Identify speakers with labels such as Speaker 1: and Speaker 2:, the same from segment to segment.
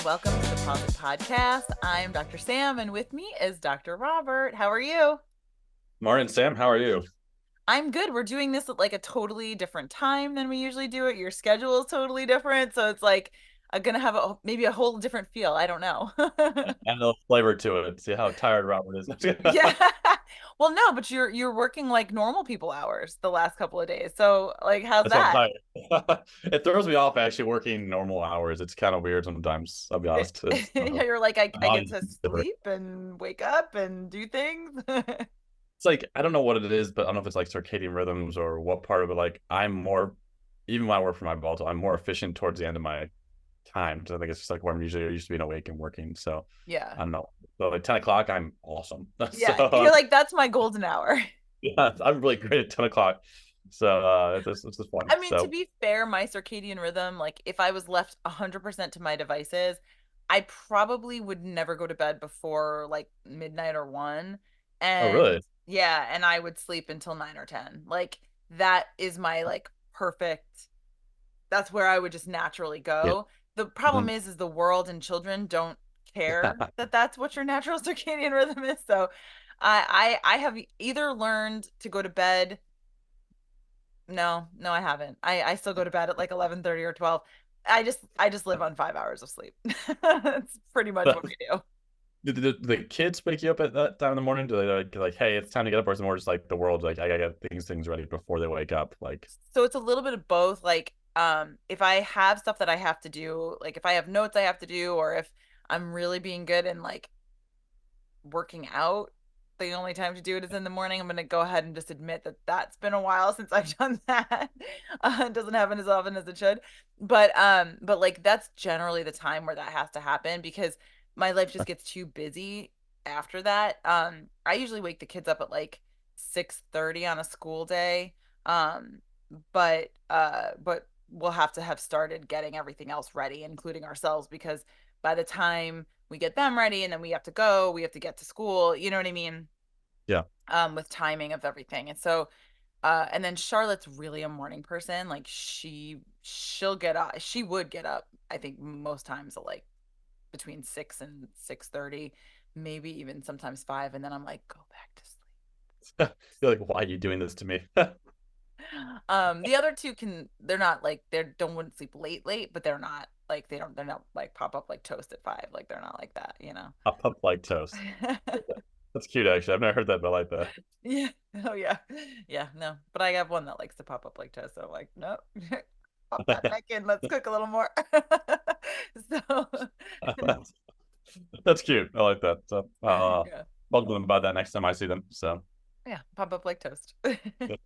Speaker 1: welcome to the Pause It Podcast. I'm Dr. Sam, and with me is Dr. Robert. How are you?
Speaker 2: Morning, Sam. How are you?
Speaker 1: I'm good. We're doing this at like a totally different time than we usually do it. Your schedule is totally different, so it's like I'm gonna have maybe a whole different feel. I don't know.
Speaker 2: Add a little flavor to it. See how tired Robert is.
Speaker 1: Yeah. Well, no, but you're working like normal people hours the last couple of days. So like, how's
Speaker 2: That's what I'm
Speaker 1: that?
Speaker 2: tired. It throws me off actually working normal hours. It's kind of weird sometimes. I'll be honest. It's
Speaker 1: You're like,
Speaker 2: my
Speaker 1: I get
Speaker 2: body's
Speaker 1: to
Speaker 2: different.
Speaker 1: sleep and wake up and do things.
Speaker 2: It's like I don't know what it is, but I don't know if it's like circadian rhythms or what part of it. Like I'm more, even when I work for myBalto, I'm more efficient towards the end of my time. So I think it's just like where I'm usually used to being awake and working. So
Speaker 1: Yeah.
Speaker 2: I don't know. So like 10 o'clock, I'm awesome. So
Speaker 1: Yeah. You're like, that's my golden hour.
Speaker 2: yeah, I'm really great at 10 o'clock. So it's just fun.
Speaker 1: I mean, to
Speaker 2: So
Speaker 1: be fair, my circadian rhythm, like if I was left 100% to my devices, I probably would never go to bed before like midnight or 1.
Speaker 2: oh
Speaker 1: And
Speaker 2: really?
Speaker 1: yeah, and I would sleep until 9 or 10. Like that is my like perfect, that's where I would just naturally
Speaker 2: Yeah.
Speaker 1: go. The problem
Speaker 2: Mhm.
Speaker 1: is the world and children don't care that that's what your natural circadian rhythm is. So I have either learned to go to bed. No, I haven't. I still go to bed at like 11:30 or 12. I just live on 5 hours of sleep. That's pretty much what I do.
Speaker 2: Do the kids wake you up at that time in the morning? Do they like, hey, it's time to get up, or is it more just like the world, like I gotta get things ready before they wake up? Like,
Speaker 1: So it's a little bit of both. Like, if I have stuff that I have to do, like if I have notes I have to do, or if I'm really being good and like working out, the only time to do it is in the morning. I'm going to go ahead and just admit that that's been a while since I've done that. It doesn't happen as often as it should, but like that's generally the time where that has to happen because my life just gets too busy after that. I usually wake the kids up at like 6:30 on a school day. Um, but we'll have to have started getting everything else ready, including ourselves, because by the time we get them ready and then we have to go, we have to get to school, you know what I mean?
Speaker 2: yeah,
Speaker 1: With timing of everything. And so and then Charlotte's really a morning person. Like she'll get up. She would get up, I think most times at like between 6 and 6:30, maybe even sometimes 5, and then I'm like, go back to sleep.
Speaker 2: you're like, why are you doing this to me?
Speaker 1: The other two they're not like they don't wouldn't sleep late, but they're not like pop up like toast at 5. Like they're not like that, you know.
Speaker 2: Up like toast. That's cute, actually. I've never heard that, but I like that.
Speaker 1: Yeah. Oh yeah. Yeah, no. But I have one that likes to pop up like toast. So I'm like, nope. Pop that back in. Let's cook a little more. So
Speaker 2: that's, that's cute. I like that. So
Speaker 1: yeah.
Speaker 2: talk to them about that next time I see them. So
Speaker 1: Yeah, pop up like toast.
Speaker 2: yeah.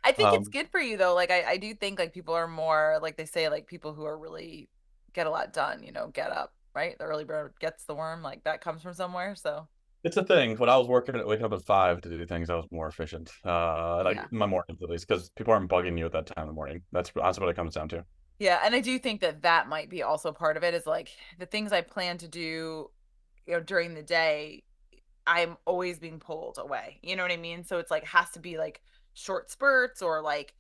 Speaker 1: I think it's
Speaker 2: um
Speaker 1: good for you though. Like I do think like people are more like they say like people who are really get a lot done, get up, right? The early bird gets the worm, like that comes from somewhere. So
Speaker 2: it's a thing. When I was waking up at 5 to do things, I was more efficient. Like
Speaker 1: yeah.
Speaker 2: in my mornings at least, because people aren't bugging you at that time in the morning. That's what it comes down to.
Speaker 1: Yeah, and I do think that that might be also part of it is like the things I plan to do, during the day, I'm always being pulled away. You know what I mean? So it's like has to be like short spurts or like,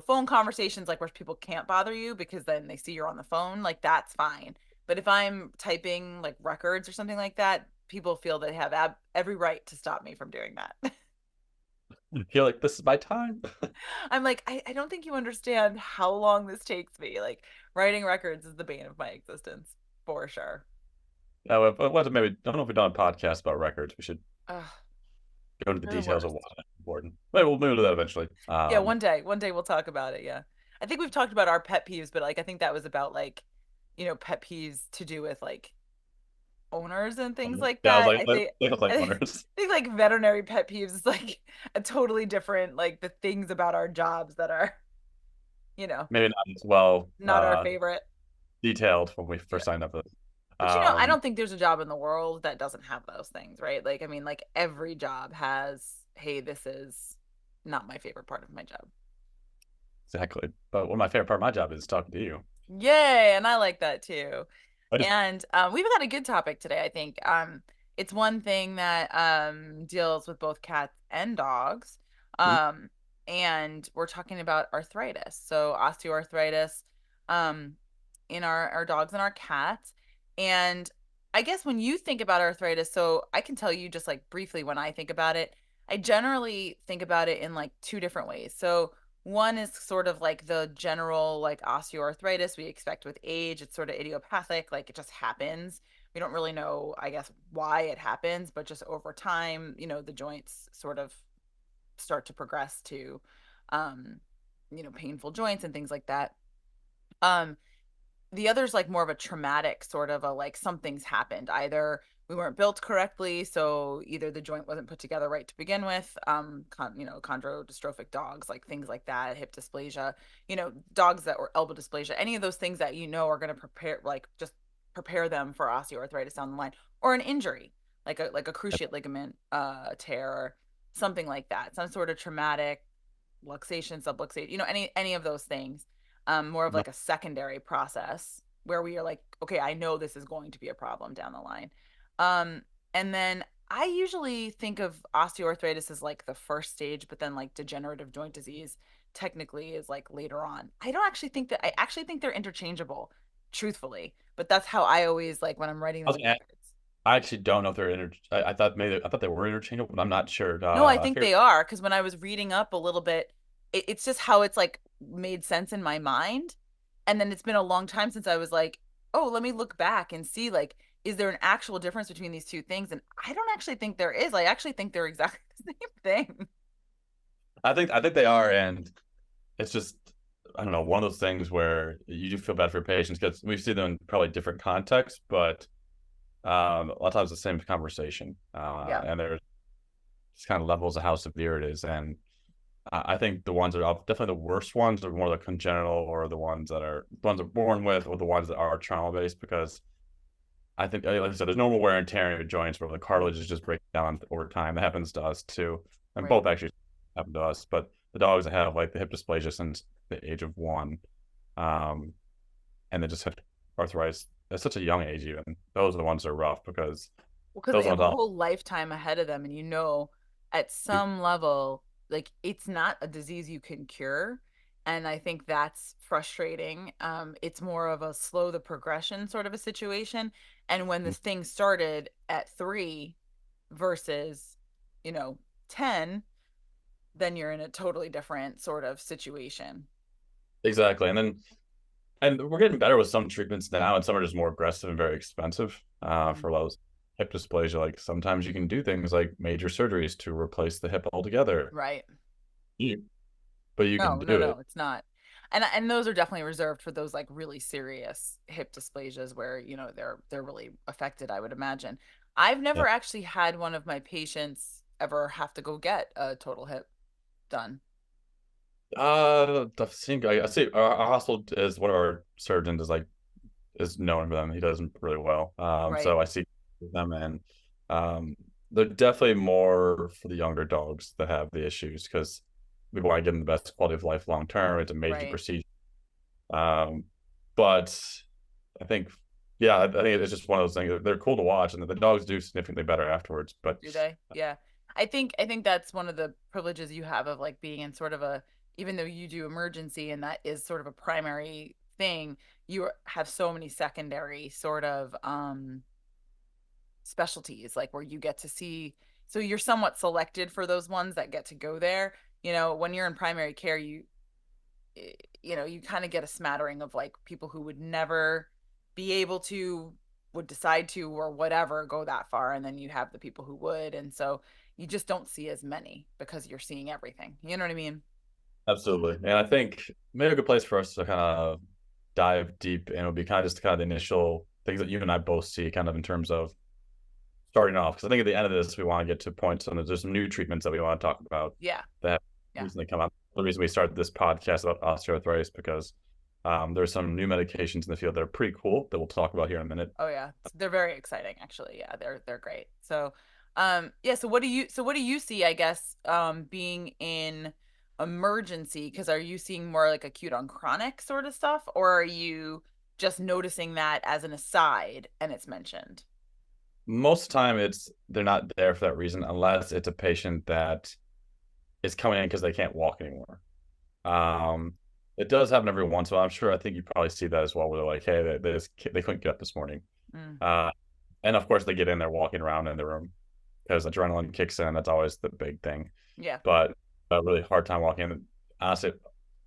Speaker 1: phone conversations like where people can't bother you because then they see you're on the phone, like that's fine. But if I'm typing like records or something like that, people feel they have every right to stop me from doing that.
Speaker 2: You're like, this is my time.
Speaker 1: I'm like, I don't think you understand how long this takes me. Like writing records is the bane of my existence for sure.
Speaker 2: Yeah, well, maybe I don't know if we've done a podcast about records. We should
Speaker 1: Ugh,
Speaker 2: go into the
Speaker 1: they're the
Speaker 2: details of why
Speaker 1: worst.
Speaker 2: it's important. Maybe we'll do that eventually.
Speaker 1: Yeah, one day we'll talk about it. Yeah. I think we've talked about our pet peeves, but like I think that was about like, pet peeves to do with like owners and things like
Speaker 2: Yeah, I was
Speaker 1: that.
Speaker 2: like, they look like
Speaker 1: I
Speaker 2: owners.
Speaker 1: think like veterinary pet peeves is like a totally different like the things about our jobs that are, you know,
Speaker 2: Maybe not as well
Speaker 1: not our favorite.
Speaker 2: detailed when we
Speaker 1: Yeah.
Speaker 2: first signed up for this.
Speaker 1: But I
Speaker 2: Um,
Speaker 1: don't think there's a job in the world that doesn't have those things, right? Like I mean, like every job has, hey, this is not my favorite part of my job.
Speaker 2: exactly. But one of my favorite part of my job is talking to you.
Speaker 1: Yay, and I like that too.
Speaker 2: I just,
Speaker 1: And we've got a good topic today, I think. It's one thing that deals with both cats and dogs. Um, and we're talking about arthritis. So osteoarthritis um, in our dogs and our cats. And I guess when you think about arthritis, so I can tell you just like briefly when I think about it, I generally think about it in like two different ways. So one is sort of like the general like osteoarthritis we expect with age. It's sort of idiopathic, like it just happens. We don't really know, I guess, why it happens, but just over time, the joints sort of start to progress to um, painful joints and things like that. Um, the other's like more of a traumatic sort of a like something's happened. Either we weren't built correctly, so either the joint wasn't put together right to begin with, chondrodystrophic dogs, like things like that, hip dysplasia, dogs that or elbow dysplasia, any of those things that are going to prepare, like just prepare them for osteoarthritis down the line, or an injury like a cruciate ligament tear or something like that, some sort of traumatic luxation, subluxation, any of those things. More of like a secondary process where we are like, okay, I know this is going to be a problem down the line. And then I usually think of osteoarthritis as like the first stage, but then like degenerative joint disease technically is like later on. I actually think they're interchangeable, truthfully, but that's how I always like when I'm writing
Speaker 2: I
Speaker 1: them
Speaker 2: was
Speaker 1: in
Speaker 2: gonna
Speaker 1: the
Speaker 2: ask,
Speaker 1: notes.
Speaker 2: I actually don't know if they're I thought they were interchangeable, but I'm not sure.
Speaker 1: No, I
Speaker 2: I
Speaker 1: think
Speaker 2: figured
Speaker 1: they are because when I was reading up a little bit, it's just how it's like made sense in my mind. And then it's been a long time since I was like, oh, let me look back and see like, is there an actual difference between these two things? And I don't actually think there is. I actually think they're exactly the same thing.
Speaker 2: I think they are, and it's just I don't know, one of those things where you do feel bad for your patients because we see them in probably different contexts, but a lot of times the same conversation,
Speaker 1: Yeah,
Speaker 2: and there's just kind of levels of how severe it is, and I think the ones that are definitely the worst ones are more the congenital or the ones that are born with or the ones that are trauma based because I think, like I said, there's normal wear and tear in your joints where the cartilage is just breaking down over time. That happens to us too, and
Speaker 1: right.
Speaker 2: both actually happen to us. But the dogs that have like the hip dysplasia since the age of 1, um, and they just have arthritis at such a young age, even those are the ones that are rough because
Speaker 1: Well, because
Speaker 2: those
Speaker 1: they have
Speaker 2: ones
Speaker 1: a
Speaker 2: don't.
Speaker 1: whole lifetime ahead of them, and at some level, like it's not a disease you can cure. And I think that's frustrating. It's more of a slow the progression sort of a situation. And when this thing started at 3 versus, you know, 10, then you're in a totally different sort of situation.
Speaker 2: Exactly, and we're getting better with some treatments now, and some are just more aggressive and very expensive
Speaker 1: Mm,
Speaker 2: for those hip dysplasia. Like sometimes you can do things like major surgeries to replace the hip altogether.
Speaker 1: right.
Speaker 2: You- But you can
Speaker 1: No, no,
Speaker 2: do
Speaker 1: no,
Speaker 2: it.
Speaker 1: it's not. And those are definitely reserved for those like really serious hip dysplasias where, they're really affected, I would imagine. I've
Speaker 2: Yeah.
Speaker 1: never actually had one of my patients ever have to go get a total hip done.
Speaker 2: I think I see our hospital is one of our surgeons is known for them. He does them really well.
Speaker 1: Right,
Speaker 2: So I see them, and um, they're definitely more for the younger dogs that have the issues because we want to give them the best quality of life long term. It's a major
Speaker 1: right.
Speaker 2: procedure. Um, but I think, yeah, I think it's just one of those things. They're cool to watch, and the dogs do significantly better afterwards. But
Speaker 1: Do they? Yeah. I think that's one of the privileges you have of like being in sort of a, even though you do emergency and that is sort of a primary thing, have so many secondary sort of specialties, like where you get to see, so you're somewhat selected for those ones that get to go there. When you're in primary care, you kind of get a smattering of like people who would never be able to, would decide to, or whatever, go that far, and then you have the people who would, and so you just don't see as many because you're seeing everything, you know what I mean?
Speaker 2: absolutely, and I think maybe a good place for us to kind of dive deep, and it would be kind of just kind of the initial things that you and I both see, kind of in terms of starting off. Because I think at the end of this, we want to get to points, and there's some new treatments that we want to talk about
Speaker 1: Yeah,
Speaker 2: that have
Speaker 1: yeah.
Speaker 2: recently come out. The reason we started this podcast about osteoarthritis because there's some new medications in the field that are pretty cool that we'll talk about here in a minute.
Speaker 1: Oh yeah, they're very exciting actually. Yeah, they're great. So so what do you see, I guess, being in emergency? Because are you seeing more like acute on chronic sort of stuff, or are you just noticing that as an aside and it's mentioned?
Speaker 2: Most of the time, it's they're not there for that reason unless it's a patient that is coming in because they can't walk anymore. Um, it does happen every once in a while. I'm sure. I think you probably see that as well, where they're like, "Hey, they couldn't get up this morning."
Speaker 1: Mm.
Speaker 2: Uh, and of course, they get in there walking around in the room because adrenaline kicks in. That's always the big thing.
Speaker 1: Yeah.
Speaker 2: But a really hard time walking. Honestly,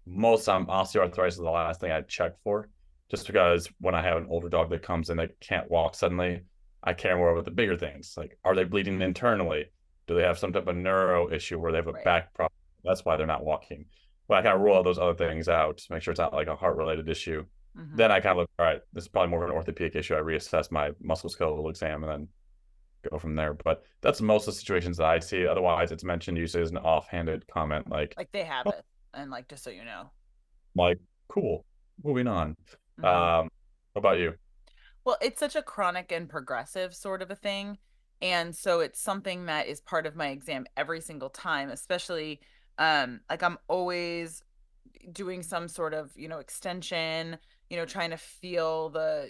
Speaker 2: most time osteoarthritis is the last thing I check for, just because when I have an older dog that comes in that can't walk suddenly, I care more about the bigger things. Like, are they bleeding internally? Do they have some type of neuro issue where they have a
Speaker 1: Right.
Speaker 2: back problem? That's why they're not walking. But I kind of rule all those other things out, make sure it's not like a heart related issue.
Speaker 1: Mm-hmm.
Speaker 2: Then I kind of look, all right, this is probably more of an orthopedic issue. I reassess my musculoskeletal exam and then go from there. But that's most of the situations that I see. Otherwise, it's mentioned usually as an offhanded comment,
Speaker 1: Like they have
Speaker 2: oh,
Speaker 1: it, and like just so you know.
Speaker 2: like cool. Moving on.
Speaker 1: Mm-hmm.
Speaker 2: What about you?
Speaker 1: Well, it's such a chronic and progressive sort of a thing. And so it's something that is part of my exam every single time, especially like I'm always doing some sort of, extension, trying to feel the,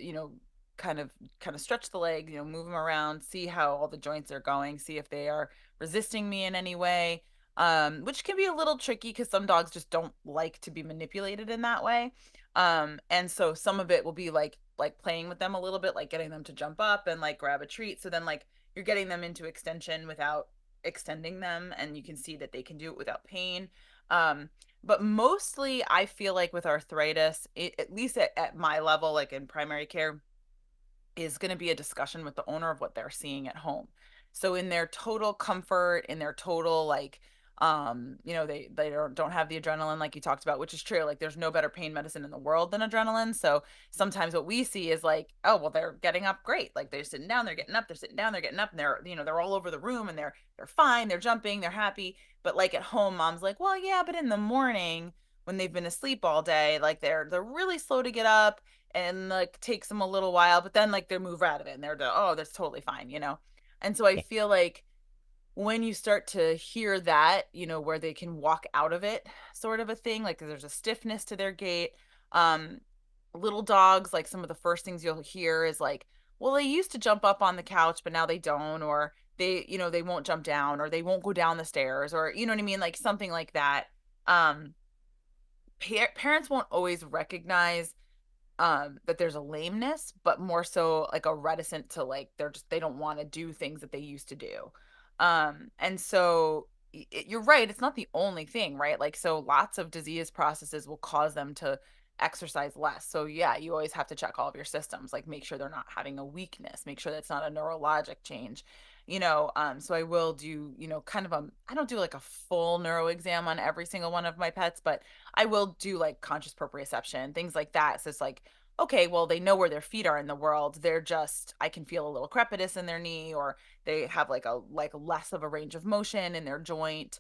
Speaker 1: kind of stretch the leg, move them around, see how all the joints are going, see if they are resisting me in any way. Which can be a little tricky because some dogs just don't like to be manipulated in that way. And so some of it will be like playing with them a little bit, like getting them to jump up and like grab a treat. So then like you're getting them into extension without extending them, and you can see that they can do it without pain. Um, but mostly I feel like with arthritis, at least at my level, like in primary care, is going to be a discussion with the owner of what they're seeing at home. So in their total comfort, in their total like they don't have the adrenaline like you talked about, which is true. Like there's no better pain medicine in the world than adrenaline. So sometimes what we see is like, oh, well, they're getting up great. Like they're sitting down, they're getting up, they're sitting down, they're getting up, and they're all over the room, and they're fine, they're jumping, they're happy. But like at home, mom's like, well, yeah, but in the morning when they've been asleep all day, like they're really slow to get up, and like takes them a little while, but then like they move out of it and oh, that's totally fine. And so I feel like when you start to hear that, where they can walk out of it, sort of a thing, like there's a stiffness to their gait. Um, Little dogs, like some of the first things you'll hear is like, well, they used to jump up on the couch, but now they don't, or they won't jump down, or they won't go down the stairs, or you know what I mean, like something like that. Um, Parents won't always recognize that there's a lameness, but more so like a reticent to like they don't want to do things that they used to do. And so you're right, it's not the only thing, right? Like so lots of disease processes will cause them to exercise less. So yeah, you always have to check all of your systems, like make sure they're not having a weakness, make sure that's not a neurologic change. So I will do, kind of I don't do like a full neuro exam on every single one of my pets, but I will do like conscious proprioception, things like that. So it's like, okay, well, they know where their feet are in the world. They're just, I can feel a little crepitus in their knee, or they have like less of a range of motion in their joint.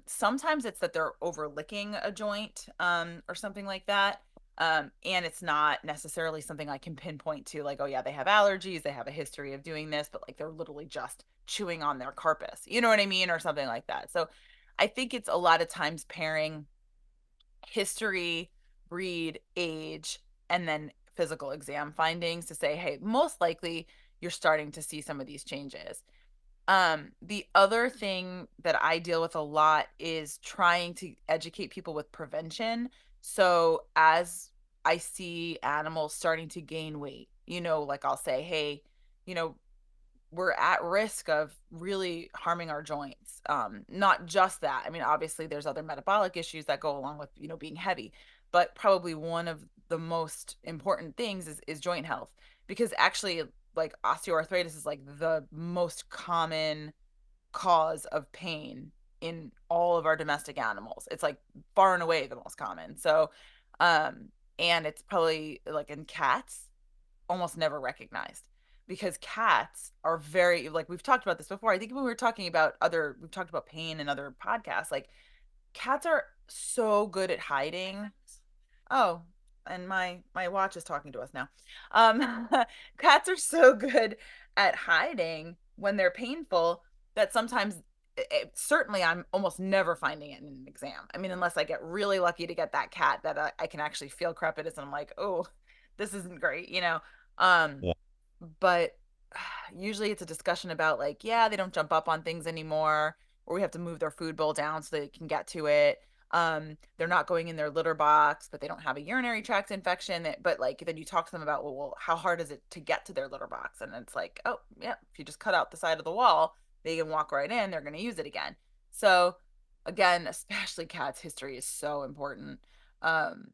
Speaker 1: Sometimes it's that they're over licking a joint, or something like that. And it's not necessarily something I can pinpoint to, like, oh yeah, they have allergies, they have a history of doing this, but like they're literally just chewing on their carpus. You know what I mean? Or something like that. So I think it's a lot of times pairing history, breed, age, and then physical exam findings to say, hey, most likely you're starting to see some of these changes. The other thing that I deal with a lot is trying to educate people with prevention. So as I see animals starting to gain weight, like I'll say, hey, you know, we're at risk of really harming our joints. Not just that. I mean, obviously, there's other metabolic issues that go along with being heavy, but probably one of the most important things is joint health, because actually, like osteoarthritis is like the most common cause of pain in all of our domestic animals. It's like far and away the most common. So, um, and it's probably like in cats almost never recognized, because cats are very, like we've talked about this before. I think when we were talking about we've talked about pain in other podcasts, like cats are so good at hiding. Oh, and my watch is talking to us now. Um, Cats are so good at hiding when they're painful that sometimes, certainly, I'm almost never finding it in an exam. I mean, unless I get really lucky to get that cat that I can actually feel crepitus, and I'm like, oh, this isn't great. Um,
Speaker 2: Yeah.
Speaker 1: but usually it's a discussion about like, yeah, they don't jump up on things anymore, or we have to move their food bowl down so they can get to it. They're not going in their litter box, but they don't have a urinary tract infection. But like then you talk to them about, well, how hard is it to get to their litter box? And it's like, oh yeah, if you just cut out the side of the wall, they can walk right in. They're going to use it again. So again, especially cats, history is so important. Um,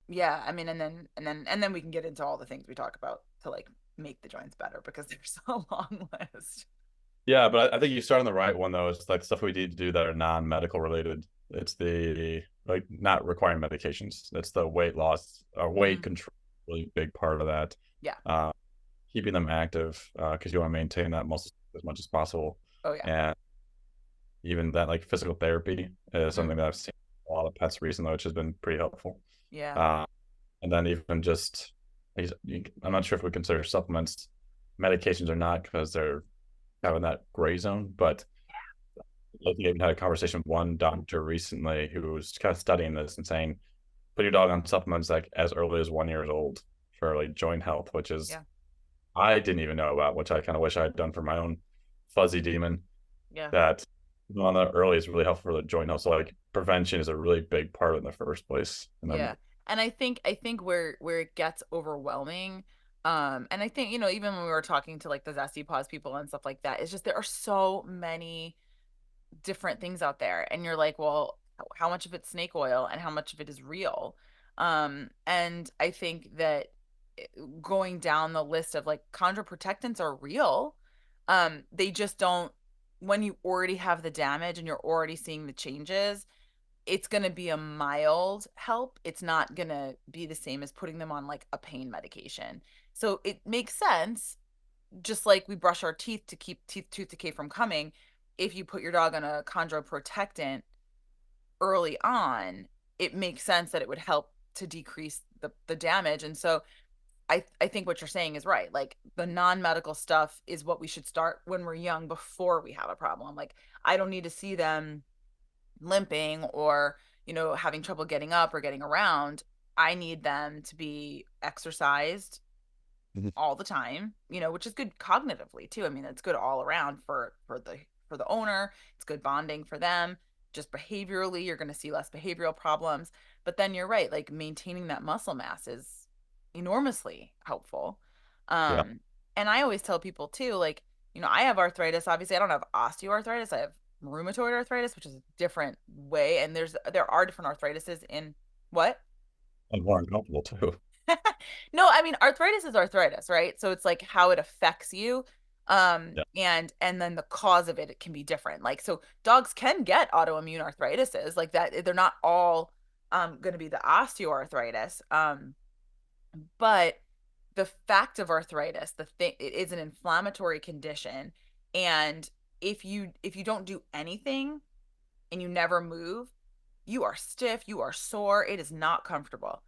Speaker 1: yeah, I mean, and then we can get into all the things we talk about to like make the joints better because there's a long list.
Speaker 2: Yeah, but I think you start on the right one though. It's like stuff we need to do that are non-medical related. It's the like not requiring medications. It's the weight loss or weight
Speaker 1: Mm-hmm.
Speaker 2: control, really big part of that.
Speaker 1: Yeah.
Speaker 2: Uh, Keeping them active because you want to maintain that muscle as much as possible,
Speaker 1: Oh yeah.
Speaker 2: and even that like physical therapy is
Speaker 1: Mm,
Speaker 2: something that I've seen a lot of pets recently, which has been pretty helpful.
Speaker 1: yeah.
Speaker 2: Uh, and then even just, I'm not sure if we consider supplements medications or not because they're kind of in that gray zone. But I think I even had a conversation with one doctor recently who was kind of studying this and saying, put your dog on supplements like as early as 1 year old for like joint health, which is
Speaker 1: Yeah.
Speaker 2: I didn't even know about, which I kind of wish I had done for my own fuzzy demon.
Speaker 1: Yeah.
Speaker 2: That on the early is really helpful for the joint health. So like prevention is a really big part in the first place. And then
Speaker 1: Yeah. And I think where it gets overwhelming, and I think, even when we were talking to like the Zesty Paws people and stuff like that, it's just there are so many different things out there. And you're like, well, how much of it's snake oil and how much of it is real? And I think that going down the list of like chondroprotectants are real. They just don't, when you already have the damage and you're already seeing the changes, it's going to be a mild help. It's not going to be the same as putting them on like a pain medication. So it makes sense, just like we brush our teeth to keep tooth decay from coming. If you put your dog on a chondroprotectant early on, it makes sense that it would help to decrease the damage. And so I think what you're saying is right. Like the non-medical stuff is what we should start when we're young before we have a problem. Like I don't need to see them limping or, having trouble getting up or getting around. I need them to be exercised all the time, which is good cognitively too. I mean, it's good all around for the owner. It's good bonding for them. Just behaviorally, you're going to see less behavioral problems. But then you're right, like maintaining that muscle mass is enormously helpful.
Speaker 2: yeah,
Speaker 1: Um, and I always tell people too, like, I have arthritis. Obviously, I don't have osteoarthritis. I have rheumatoid arthritis, which is a different way. And there are different arthritises in what?
Speaker 2: I'm more uncomfortable too.
Speaker 1: No, I mean arthritis is arthritis, right? So it's like how it affects you.
Speaker 2: Yeah.
Speaker 1: And then the cause of it can be different. Like so dogs can get autoimmune arthritises like that. They're not all going to be the osteoarthritis. But the fact of arthritis, the thing it is an inflammatory condition, and if you don't do anything and you never move, you are stiff, you are sore, it is not comfortable.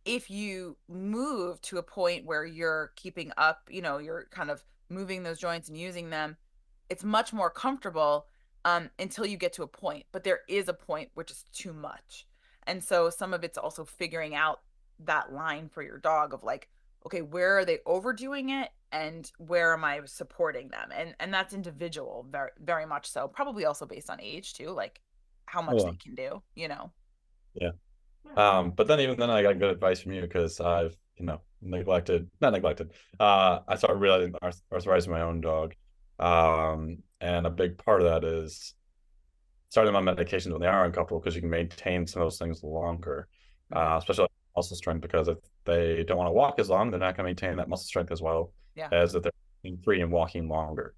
Speaker 1: If you move to a point where you're keeping up, you're kind of moving those joints and using them, it's much more comfortable until you get to a point. But there is a point which is too much. And so some of it's also figuring out that line for your dog of like, okay, where are they overdoing it and where am I supporting them? And that's individual, very very much so. Probably also based on age too, like how
Speaker 2: Oh,
Speaker 1: much they
Speaker 2: yeah.
Speaker 1: can do.
Speaker 2: Yeah. But then even then I got good advice from you because I've, neglected, not neglected. I started realizing arthritis in my own dog. And a big part of that is starting them on medications when they are uncomfortable because you can maintain some of those things longer,
Speaker 1: Mm-hmm.
Speaker 2: especially like muscle strength because if they don't want to walk as long, they're not going to maintain that muscle strength as well
Speaker 1: Yeah.
Speaker 2: as if they're free and walking longer.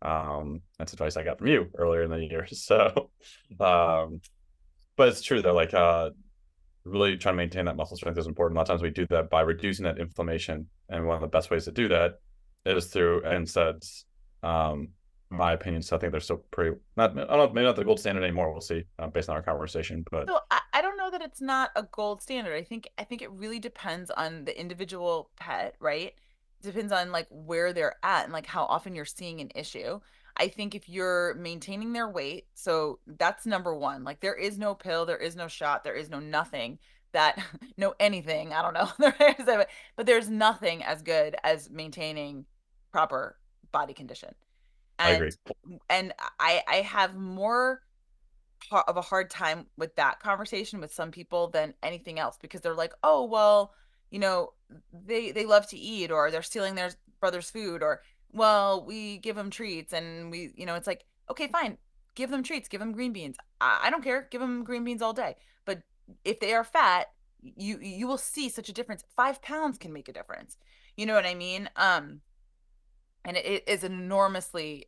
Speaker 2: That's advice I got from you earlier in the year. So, um, but it's true though, like really trying to maintain that muscle strength is important. A lot of times we do that by reducing that inflammation. And one of the best ways to do that is through NSAIDs. My opinion, so I think they're still pretty, not, I don't know, maybe not the gold standard anymore. We'll see based on our conversation. But
Speaker 1: So I don't know that it's not a gold standard. I think it really depends on the individual pet, right? It depends on like where they're at and like how often you're seeing an issue. I think if you're maintaining their weight, so that's number one. Like there is no pill, there is no shot, there is no nothing that no anything. I don't know. There is, but there's nothing as good as maintaining proper body condition.
Speaker 2: I agree.
Speaker 1: And and I have more of a hard time with that conversation with some people than anything else, because they're like, oh well, you know, they love to eat, or they're stealing their brother's food, or well, we give them treats, and we, you know, it's like, okay, fine, give them treats, give them green beans. I don't care, give them green beans all day. But if they are fat, you will see such a difference. 5 pounds can make a difference. You know what I mean? And it is enormously,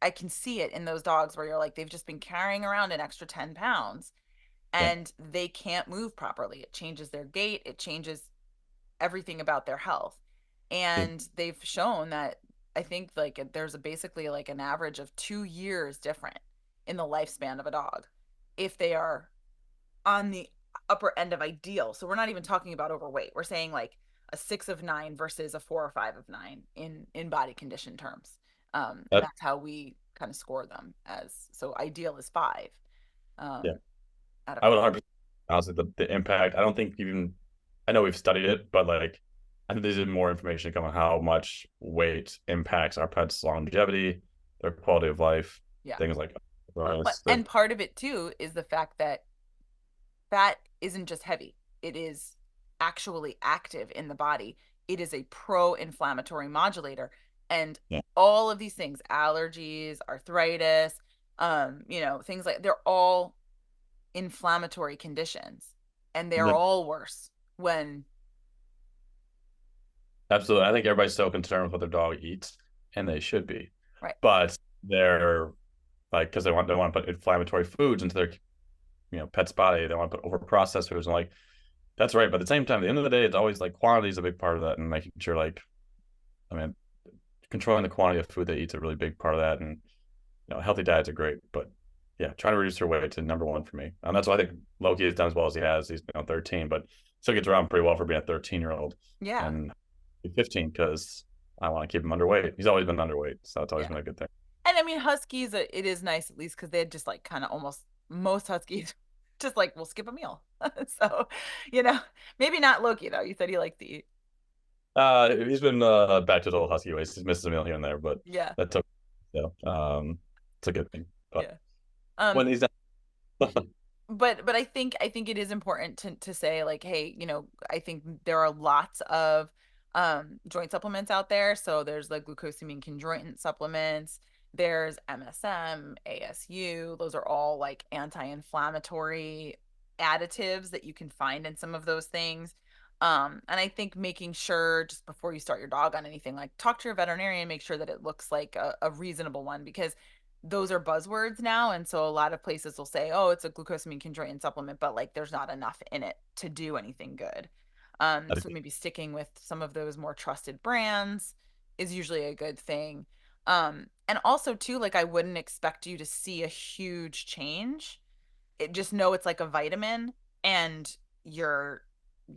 Speaker 1: I can see it in those dogs where you're like, they've just been carrying around an extra 10 pounds
Speaker 2: Yeah.
Speaker 1: and they can't move properly. It changes their gait, it changes everything about their health.
Speaker 2: Yeah.
Speaker 1: And they've shown that, I think like there's a basically like an average of 2 years different in the lifespan of a dog if they are on the upper end of ideal. So we're not even talking about overweight. We're saying like a 6 of 9 versus a 4 or 5 of 9 in body condition terms. And
Speaker 2: That,
Speaker 1: that's how we kind of score them as, so ideal is 5
Speaker 2: yeah.
Speaker 1: um, out of
Speaker 2: I would
Speaker 1: 10.
Speaker 2: 100% honestly the impact. I don't think even I know we've studied it, but like I think there's more information to come on how much weight impacts our pets' longevity, their quality of life,
Speaker 1: Yeah.
Speaker 2: things like that.
Speaker 1: But,
Speaker 2: So
Speaker 1: and part of it too is the fact that fat isn't just heavy, it is actually active in the body. It is a pro inflammatory modulator. And
Speaker 2: yeah,
Speaker 1: all of these things, allergies, arthritis, you know, things like, they're all inflammatory conditions, and they're
Speaker 2: the,
Speaker 1: all worse when,
Speaker 2: absolutely. I think everybody's so concerned with what their dog eats, and they should be,
Speaker 1: right.
Speaker 2: but they're like because they want to put inflammatory foods into their pet's body. They want to put over processed foods, and like that's right. But at the same time, at the end of the day, it's always like quantity is a big part of that, and making sure like I mean controlling the quantity of food they eat is a really big part of that. And healthy diets are great, but yeah, trying to reduce their weight to number one for me. And that's why I think Loki has done as well as he has. He's 13, but still gets around pretty well for being a 13-year-old
Speaker 1: Yeah.
Speaker 2: and 15 because I want to keep him underweight. He's always been underweight, so that's always
Speaker 1: Yeah.
Speaker 2: been a good thing.
Speaker 1: And I mean, huskies, it is nice at least because they just like kind of almost, most huskies just like will skip a meal. So, you know, maybe not Loki though. You said he liked to eat.
Speaker 2: He's been back to the old husky ways. He's missed a meal here and there, but
Speaker 1: Yeah.
Speaker 2: that took it's a good thing. But
Speaker 1: Yeah. Um,
Speaker 2: when he's not,
Speaker 1: but I think it is important to say like, hey, you know, I think there are lots of joint supplements out there. So there's like glucosamine chondroitin supplements, there's MSM, ASU. Those are all like anti-inflammatory additives that you can find in some of those things. And I think making sure just before you start your dog on anything, like talk to your veterinarian, make sure that it looks like a reasonable one, because those are buzzwords now. And so a lot of places will say, oh, it's a glucosamine chondroitin supplement, but like there's not enough in it to do anything good. So maybe sticking with some of those more trusted brands is usually a good thing. And also too, like I wouldn't expect you to see a huge change. Just know it's like a vitamin, and you're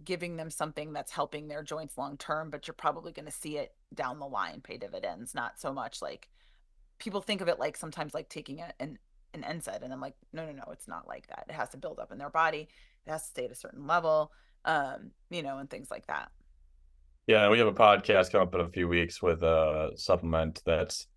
Speaker 1: giving them something that's helping their joints long term, but you're probably going to see it down the line pay dividends, not so much like people think of it like sometimes like taking an NSAID, and I'm like, no, no, no, it's not like that. It has to build up in their body. It has to stay at a certain level, you know, and things like that.
Speaker 2: Yeah, we have a podcast coming up in a few weeks with a supplement that's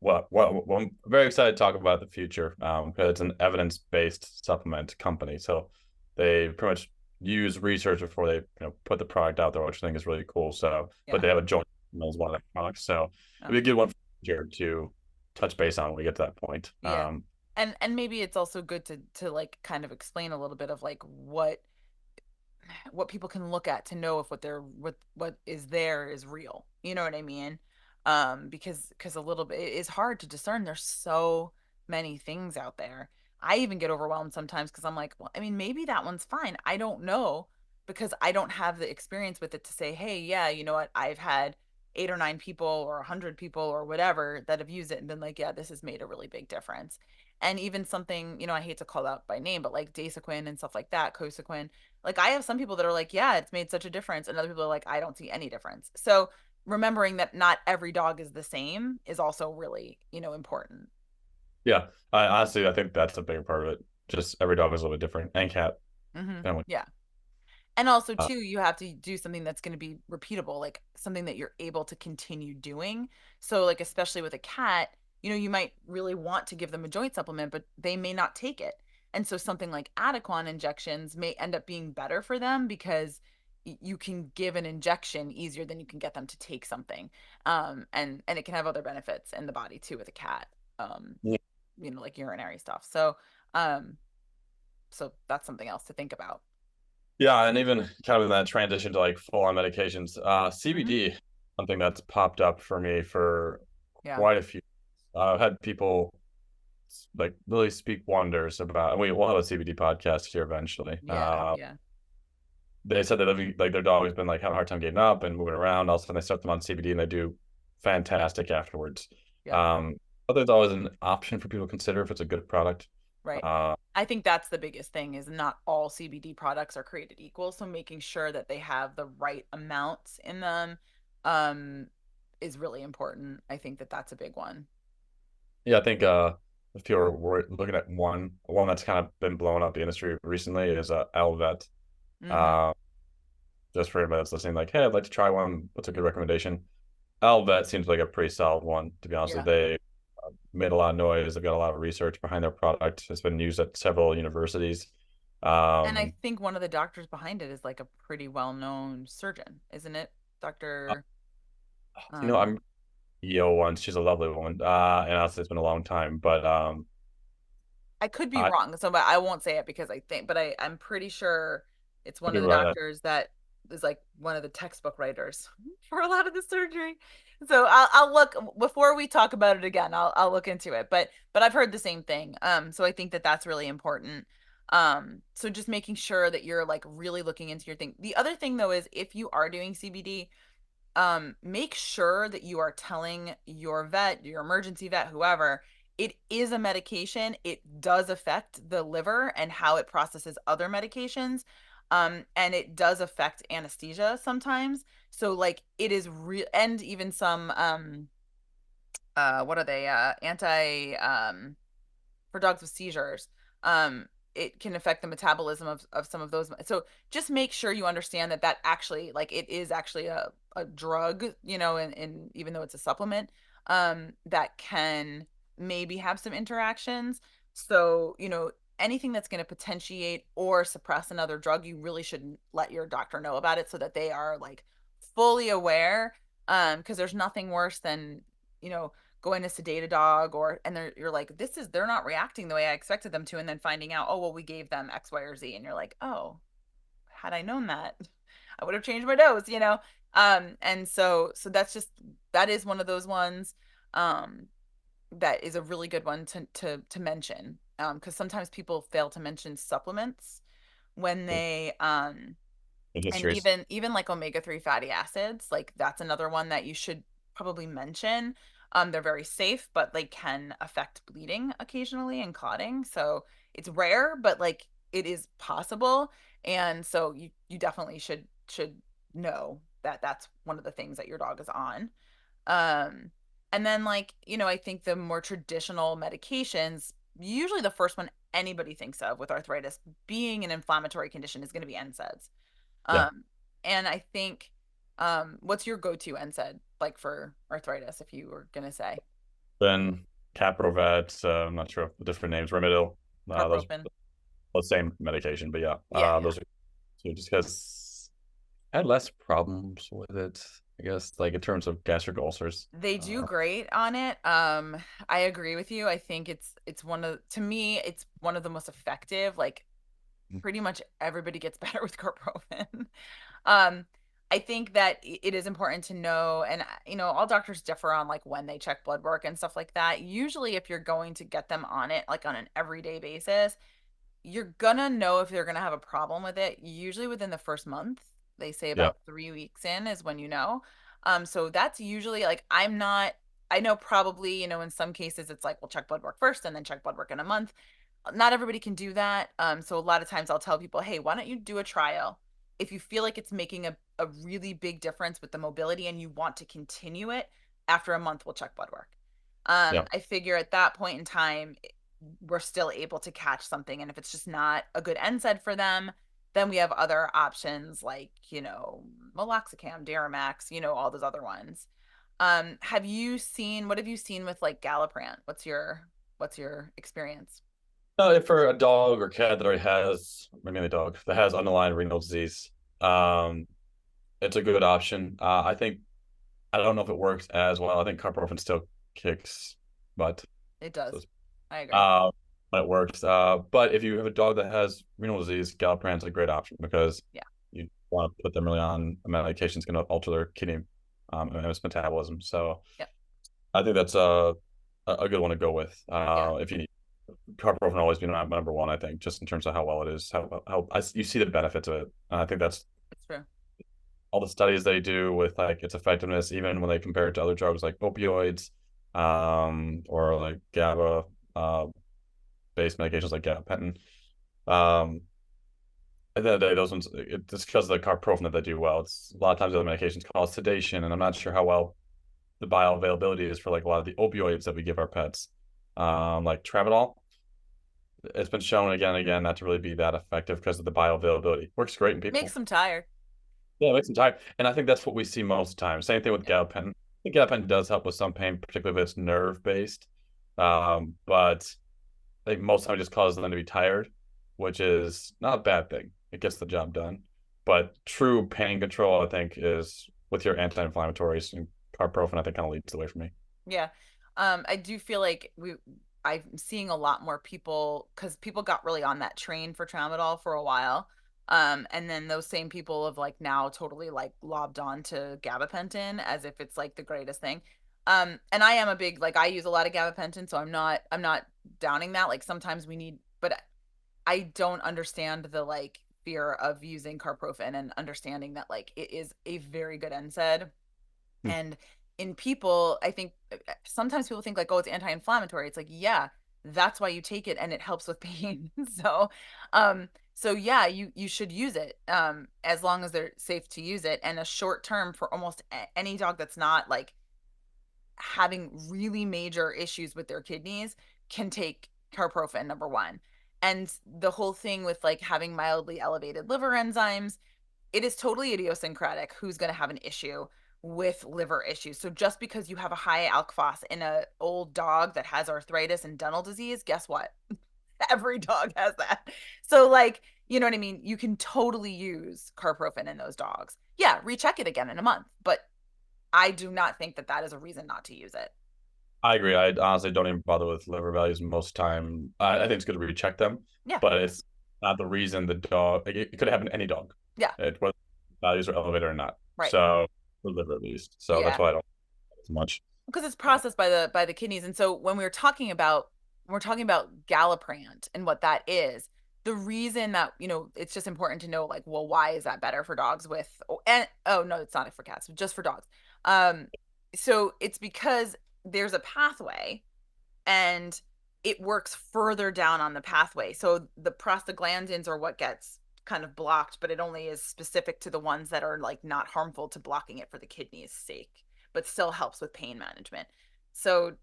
Speaker 2: what I'm very excited to talk about the future because it's an evidence-based supplement company. So they pretty much use research before they put the product out there, which I think is really cool. So, but
Speaker 1: Yeah.
Speaker 2: they have a joint as one of the products, so it'd be a
Speaker 1: Okay.
Speaker 2: good one for to touch base on when we get to that point.
Speaker 1: Yeah. And maybe it's also good to like kind of explain a little bit of like what people can look at to know if what is there is real. You know what I mean? Because a little bit, it's hard to discern. There's so many things out there. I even get overwhelmed sometimes because I'm like, well, I mean, maybe that one's fine. I don't know, because I don't have the experience with it to say, hey, yeah, you know what? I've had 8 or 9 people or 100 people or whatever that have used it and been like, yeah, this has made a really big difference. And even something, you know, I hate to call out by name, but like Dasequin and stuff like that, Cosequin, like I have some people that are like, yeah, it's made such a difference, and other people are like, I don't see any difference. So remembering that not every dog is the same is also really, you know, important.
Speaker 2: Yeah, I think that's a big part of it. Just every dog is a little bit different, and cat. Family.
Speaker 1: Yeah. And also too, you have to do something that's going to be repeatable, like something that you're able to continue doing. So like especially with a cat, you know, you might really want to give them a joint supplement, but they may not take it. And so something like Adequan injections may end up being better for them because you can give an injection easier than you can get them to take something. And it can have other benefits in the body too with a cat. Um,
Speaker 2: Yeah.
Speaker 1: like urinary stuff. Um, so that's something else to think about.
Speaker 2: Yeah, and even kind of in that transition to like full on medications,
Speaker 1: Hmm.
Speaker 2: CBD, something that's popped up for me for
Speaker 1: Yeah.
Speaker 2: quite a few. I've had people like really speak wonders about. And we'll have a CBD podcast here eventually.
Speaker 1: Yeah. Yeah.
Speaker 2: They said that like their dog has been like having a hard time getting up and moving around. All of a sudden, they start them on CBD and they do fantastic afterwards.
Speaker 1: Yeah.
Speaker 2: Um, but there's always an option for people to consider if it's a good product.
Speaker 1: Right.
Speaker 2: Uh,
Speaker 1: I think that's the biggest thing is not all CBD products are created equal. So making sure that they have the right amounts in them um, is really important. I think that that's a big one.
Speaker 2: yeah, I think if you're looking at one that's kind of been blowing up the industry recently is Elvet.
Speaker 1: Hmm.
Speaker 2: Uh, just for anybody that's listening, like, hey, I'd like to try one. What's a good recommendation? Elvet seems like a pretty solid one, to be honest.
Speaker 1: Yeah.
Speaker 2: They made a lot of noise. They've got a lot of research behind their product. It's been used at several universities.
Speaker 1: And I
Speaker 2: Um,
Speaker 1: think one of the doctors behind it is like a pretty well-known surgeon, isn't it? Dr. Um,
Speaker 2: I'm EO once. She's a lovely woman. And honestly, it's been a long time, but
Speaker 1: I could be
Speaker 2: I
Speaker 1: wrong, so but I won't say it because I think, but I'm pretty sure it's one
Speaker 2: could be
Speaker 1: of the
Speaker 2: right.
Speaker 1: doctors that is like one of the textbook writers for a lot of the surgery. So I'll look before we talk about it again. I'll look into it, but I've heard the same thing. So I think that that's really important. So just making sure that you're like really looking into your thing. The other thing though is if you are doing CBD, make sure that you are telling your vet, your emergency vet, whoever, it is a medication. It does affect the liver and how it processes other medications. And it does affect anesthesia sometimes. So like it is real, and even some what are they? Anti for dogs with seizures. Um, it can affect the metabolism of some of those. So just make sure you understand that that actually like it is actually a drug, and even though it's a supplement, that can maybe have some interactions. So, anything that's going to potentiate or suppress another drug, you really should let your doctor know about it so that they are like fully aware. Because there's nothing worse than, you know, going to sedate a dog and you're like they're not reacting the way I expected them to, and then finding out, oh well, we gave them X, Y, or Z, and you're like, oh, had I known that, I would have changed my dose. And so that is one of those ones that is a really good one to mention, because sometimes people fail to mention supplements when they and
Speaker 2: Industries.
Speaker 1: even like omega-3 fatty acids, like that's another one that you should probably mention. They're very safe, but they can affect bleeding occasionally and clotting. So it's rare, but like it is possible. And so you definitely should know that that's one of the things that your dog is on. Um, and then like, I think the more traditional medications, usually the first one anybody thinks of with arthritis being an inflammatory condition is going to be NSAIDs.
Speaker 2: Yeah.
Speaker 1: Um, and I think, what's your go-to NSAID like for arthritis, if you were gonna say?
Speaker 2: Then Caprovet. I'm not sure of the different names. Remedil. Those
Speaker 1: Carprofen.
Speaker 2: the same medication, but yeah,
Speaker 1: Yeah, yeah.
Speaker 2: those are so just because I had less problems with it, I guess, like in terms of gastric ulcers.
Speaker 1: They do great on it. I agree with you. I think it's one of to me, it's one of the most effective. Like pretty much everybody gets better with carprofen. Um, I think that it is important to know, and all doctors differ on like when they check blood work and stuff like that. Usually, if you're going to get them on it like on an everyday basis, you're gonna know if they're gonna have a problem with it. Usually within the first month, they say
Speaker 2: Yeah,
Speaker 1: about 3 weeks in is when you know. So that's usually like I'm not. I know probably in some cases it's like we'll check blood work first and then check blood work in a month. Not everybody can do that. So a lot of times I'll tell people, hey, why don't you do a trial? If you feel like it's making a really big difference with the mobility and you want to continue it, after a month, we'll check blood work.
Speaker 2: yeah.
Speaker 1: I figure at that point in time, we're still able to catch something. And if it's just not a good NSAID for them, then we have other options like, Meloxicam, Daramax, all those other ones. What have you seen with like Galliprant? What's your experience?
Speaker 2: For a dog or cat that already has, maybe a dog that has underlying renal disease, um, it's a good option. I think I don't know if it works as well. I think carprofen still kicks butt.
Speaker 1: It does.
Speaker 2: So,
Speaker 1: I agree.
Speaker 2: uh, but it works. But if you have a dog that has renal disease, galliprant's a great option because
Speaker 1: Yeah.
Speaker 2: you want to put them really on a medication that's going to alter their kidney and its metabolism. So
Speaker 1: Yeah.
Speaker 2: I think that's a good one to go with.
Speaker 1: Yeah.
Speaker 2: If you need carprofen, will always be number one. I think just in terms of how well it is, you see the benefits of it. And I think that's
Speaker 1: It's true.
Speaker 2: all the studies they do with like its effectiveness, even when they compare it to other drugs like opioids, or like GABA based medications like gabapentin. Um, at the end of the day, those ones it's because of the carprofen that they do well. It's a lot of times the other medications cause sedation, and I'm not sure how well the bioavailability is for like a lot of the opioids that we give our pets, like tramadol. It's been shown again and again not to really be that effective because of the bioavailability. Works great in
Speaker 1: Makes
Speaker 2: people.
Speaker 1: them tired.
Speaker 2: Yeah, it makes them tired. And I think that's what we see most of the time. Same thing with
Speaker 1: Yeah.
Speaker 2: gabapentin. I think gabapentin does help with some pain, particularly if it's nerve based. But I think most of the time it just causes them to be tired, which is not a bad thing. It gets the job done. But true pain control, I think, is with your anti-inflammatories, and carprofen, I think, kind of leads the way for me.
Speaker 1: Yeah. I do feel like I'm seeing a lot more people because people got really on that train for tramadol for a while. And then those same people have like now totally like lobbed on to gabapentin as if it's like the greatest thing. And I am a big like I use a lot of gabapentin, so I'm not downing that. Like sometimes we need, but I don't understand the like fear of using carprofen and understanding that like it is a very good NSAID
Speaker 2: Hmm.
Speaker 1: and in people, I think sometimes people think like, oh, it's anti-inflammatory. It's like, yeah, that's why you take it and it helps with pain. So yeah, you should use it as long as they're safe to use it. And a short term for almost any dog that's not like having really major issues with their kidneys can take carprofen number one. And the whole thing with like having mildly elevated liver enzymes, it is totally idiosyncratic who's going to have an issue with liver issues. So just because you have a high alk phos in an old dog that has arthritis and dental disease, guess what? Every dog has that. So like, you know what I mean? You can totally use carprofen in those dogs. Yeah, recheck it again in a month, but I do not think that that is a reason not to use it.
Speaker 2: I agree. I honestly don't even bother with liver values most time. I think it's good to recheck them,
Speaker 1: Yeah.
Speaker 2: but it's not the reason the dog. Like, it could happen to any dog,
Speaker 1: Yeah.
Speaker 2: whether values are elevated or not.
Speaker 1: Right.
Speaker 2: So for liver at least. So that's
Speaker 1: Yeah.
Speaker 2: why I don't as much.
Speaker 1: Because it's processed by the kidneys. And so when we're talking about Galliprant and what that is, the reason that it's just important to know like, well, why is that better for dogs with and oh no, it's not for cats, just for dogs. Um, so it's because there's a pathway and it works further down on the pathway. So the prostaglandins are what gets kind of blocked, but it only is specific to the ones that are like not harmful to blocking it for the kidneys' sake, but still helps with pain management. So,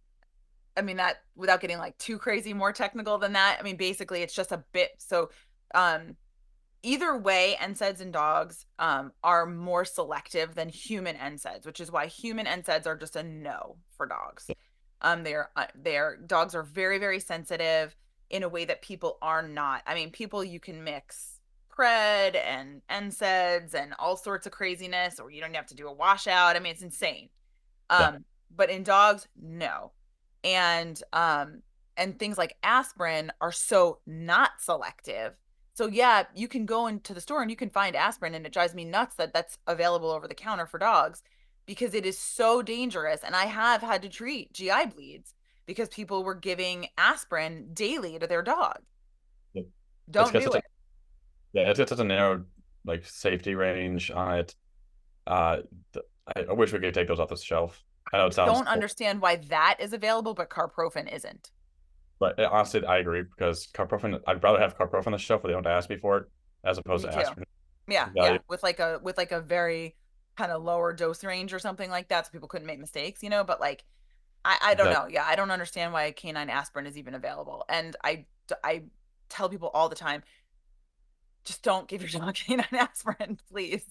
Speaker 1: I mean, that without getting like too crazy, more technical than that, I mean, basically it's just a bit. So, um, either way, NSAIDs in dogs are more selective than human NSAIDs, which is why human NSAIDs are just a no for dogs. They're dogs are very very sensitive in a way that people are not. I mean, people you can mix pred and NSAIDs and all sorts of craziness, or you don't have to do a washout. I mean, it's insane.
Speaker 2: Yeah,
Speaker 1: But in dogs, no. And and things like aspirin are so not selective. So yeah, you can go into the store and you can find aspirin and it drives me nuts that that's available over the counter for dogs because it is so dangerous and I have had to treat GI bleeds because people were giving aspirin daily to their dog.
Speaker 2: yeah. It's
Speaker 1: Don't
Speaker 2: got
Speaker 1: do
Speaker 2: such a
Speaker 1: it.
Speaker 2: yeah, it's got such a narrow like safety range on it. Uh, I wish we could take those off the shelf. I know it sounds
Speaker 1: Don't understand why that is available but carprofen isn't.
Speaker 2: but honestly, I agree because carprofen. I'd rather have carprofen on the shelf where they don't ask me for it as opposed
Speaker 1: Me
Speaker 2: to
Speaker 1: too.
Speaker 2: aspirin.
Speaker 1: Yeah,
Speaker 2: Value.
Speaker 1: yeah, with like a very kind of lower dose range or something like that, so people couldn't make mistakes. But like I don't
Speaker 2: Exactly.
Speaker 1: know. Yeah, I don't understand why canine aspirin is even available, and I tell people all the time, just don't give your dog canine aspirin, please.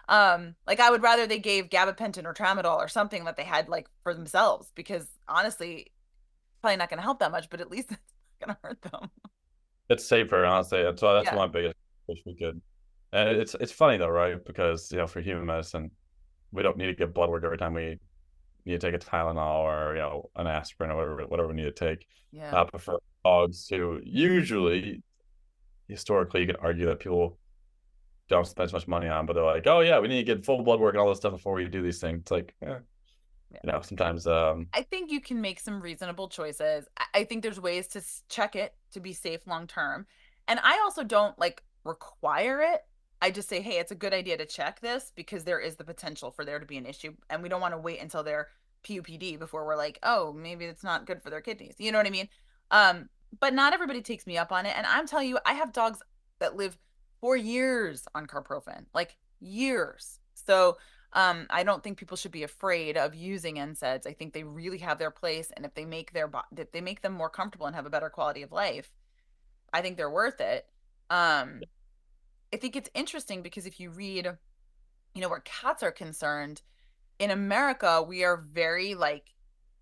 Speaker 1: Like I would rather they gave gabapentin or tramadol or something that they had like for themselves because honestly, probably not going to help that much, but at least it's not going to hurt them.
Speaker 2: it's safer, honestly. That's
Speaker 1: Yeah.
Speaker 2: my biggest wish we could. And it's funny though, right? Because for human medicine, we don't need to get blood work every time we need to take a Tylenol or an aspirin or whatever we need to take.
Speaker 1: Yeah.
Speaker 2: But for dogs, who usually historically you could argue that people don't spend as much money on, but they're like, oh yeah, we need to get full blood work and all this stuff before we do these things. It's like,
Speaker 1: Yeah.
Speaker 2: sometimes
Speaker 1: I think you can make some reasonable choices. I think there's ways to check it to be safe long term. And I also don't like require it. I just say, hey, it's a good idea to check this because there is the potential for there to be an issue. And we don't want to wait until they're PUPD before we're like, oh, maybe it's not good for their kidneys. You know what I mean? Um, but not everybody takes me up on it. And I'm telling you, I have dogs that live for years on carprofen, like years. So I don't think people should be afraid of using NSAIDs. I think they really have their place, and if they make them more comfortable and have a better quality of life, I think they're worth it. Um, I think it's interesting because if you read, where cats are concerned, in America, we are very like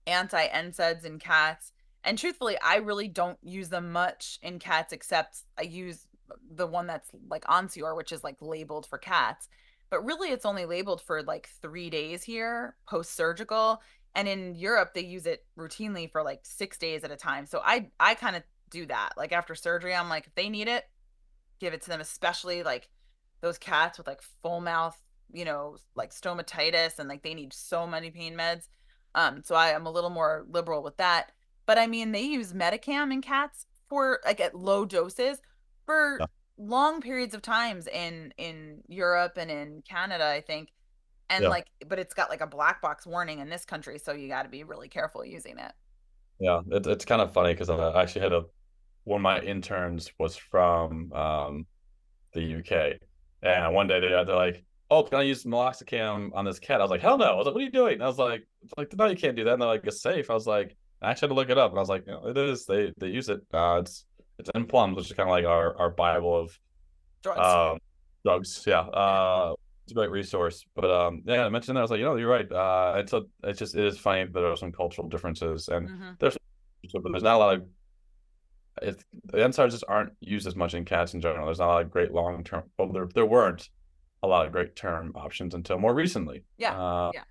Speaker 1: anti NSAIDs in cats. And truthfully, I really don't use them much in cats, except I use the one that's like Onsior, which is like labeled for cats. But really, it's only labeled for like 3 days here post surgical. And in Europe, they use it routinely for like 6 days at a time. So I kind of do that. Like after surgery, I'm like, if they need it, give it to them, especially like those cats with like full mouth, like stomatitis and like they need so many pain meds. So I am a little more liberal with that. But I mean, they use Medicam in cats for like at low doses for
Speaker 2: yeah,
Speaker 1: long periods of times in Europe and in Canada, I think. And
Speaker 2: yeah,
Speaker 1: like, but it's got like a black box warning in this country, so you got to be really careful using it.
Speaker 2: yeah. It's kind of funny because I actually had a one of my interns was from the UK. And one day they're like, "Oh, can I use meloxicam on this cat?" I was like, "Hell no!" I was like, "What are you doing?" And I was like, "No, you can't do that." And they're like, "It's safe." I was like, I actually had to look it up, and I was like, "It is. They use it. It's in plums, which is kind of like our Bible of
Speaker 1: Drugs.
Speaker 2: um drugs. Yeah,
Speaker 1: Yeah.
Speaker 2: it's a great resource. But yeah, I mentioned that. I was like, you're right. It is funny that there are some cultural differences, and
Speaker 1: Mm-hmm.
Speaker 2: there's but there's not a lot of the NSAIDs just aren't used as much in cats in general. There's not a lot of great long term. Well, there weren't a lot of great term options until more recently.
Speaker 1: Yeah. Yeah.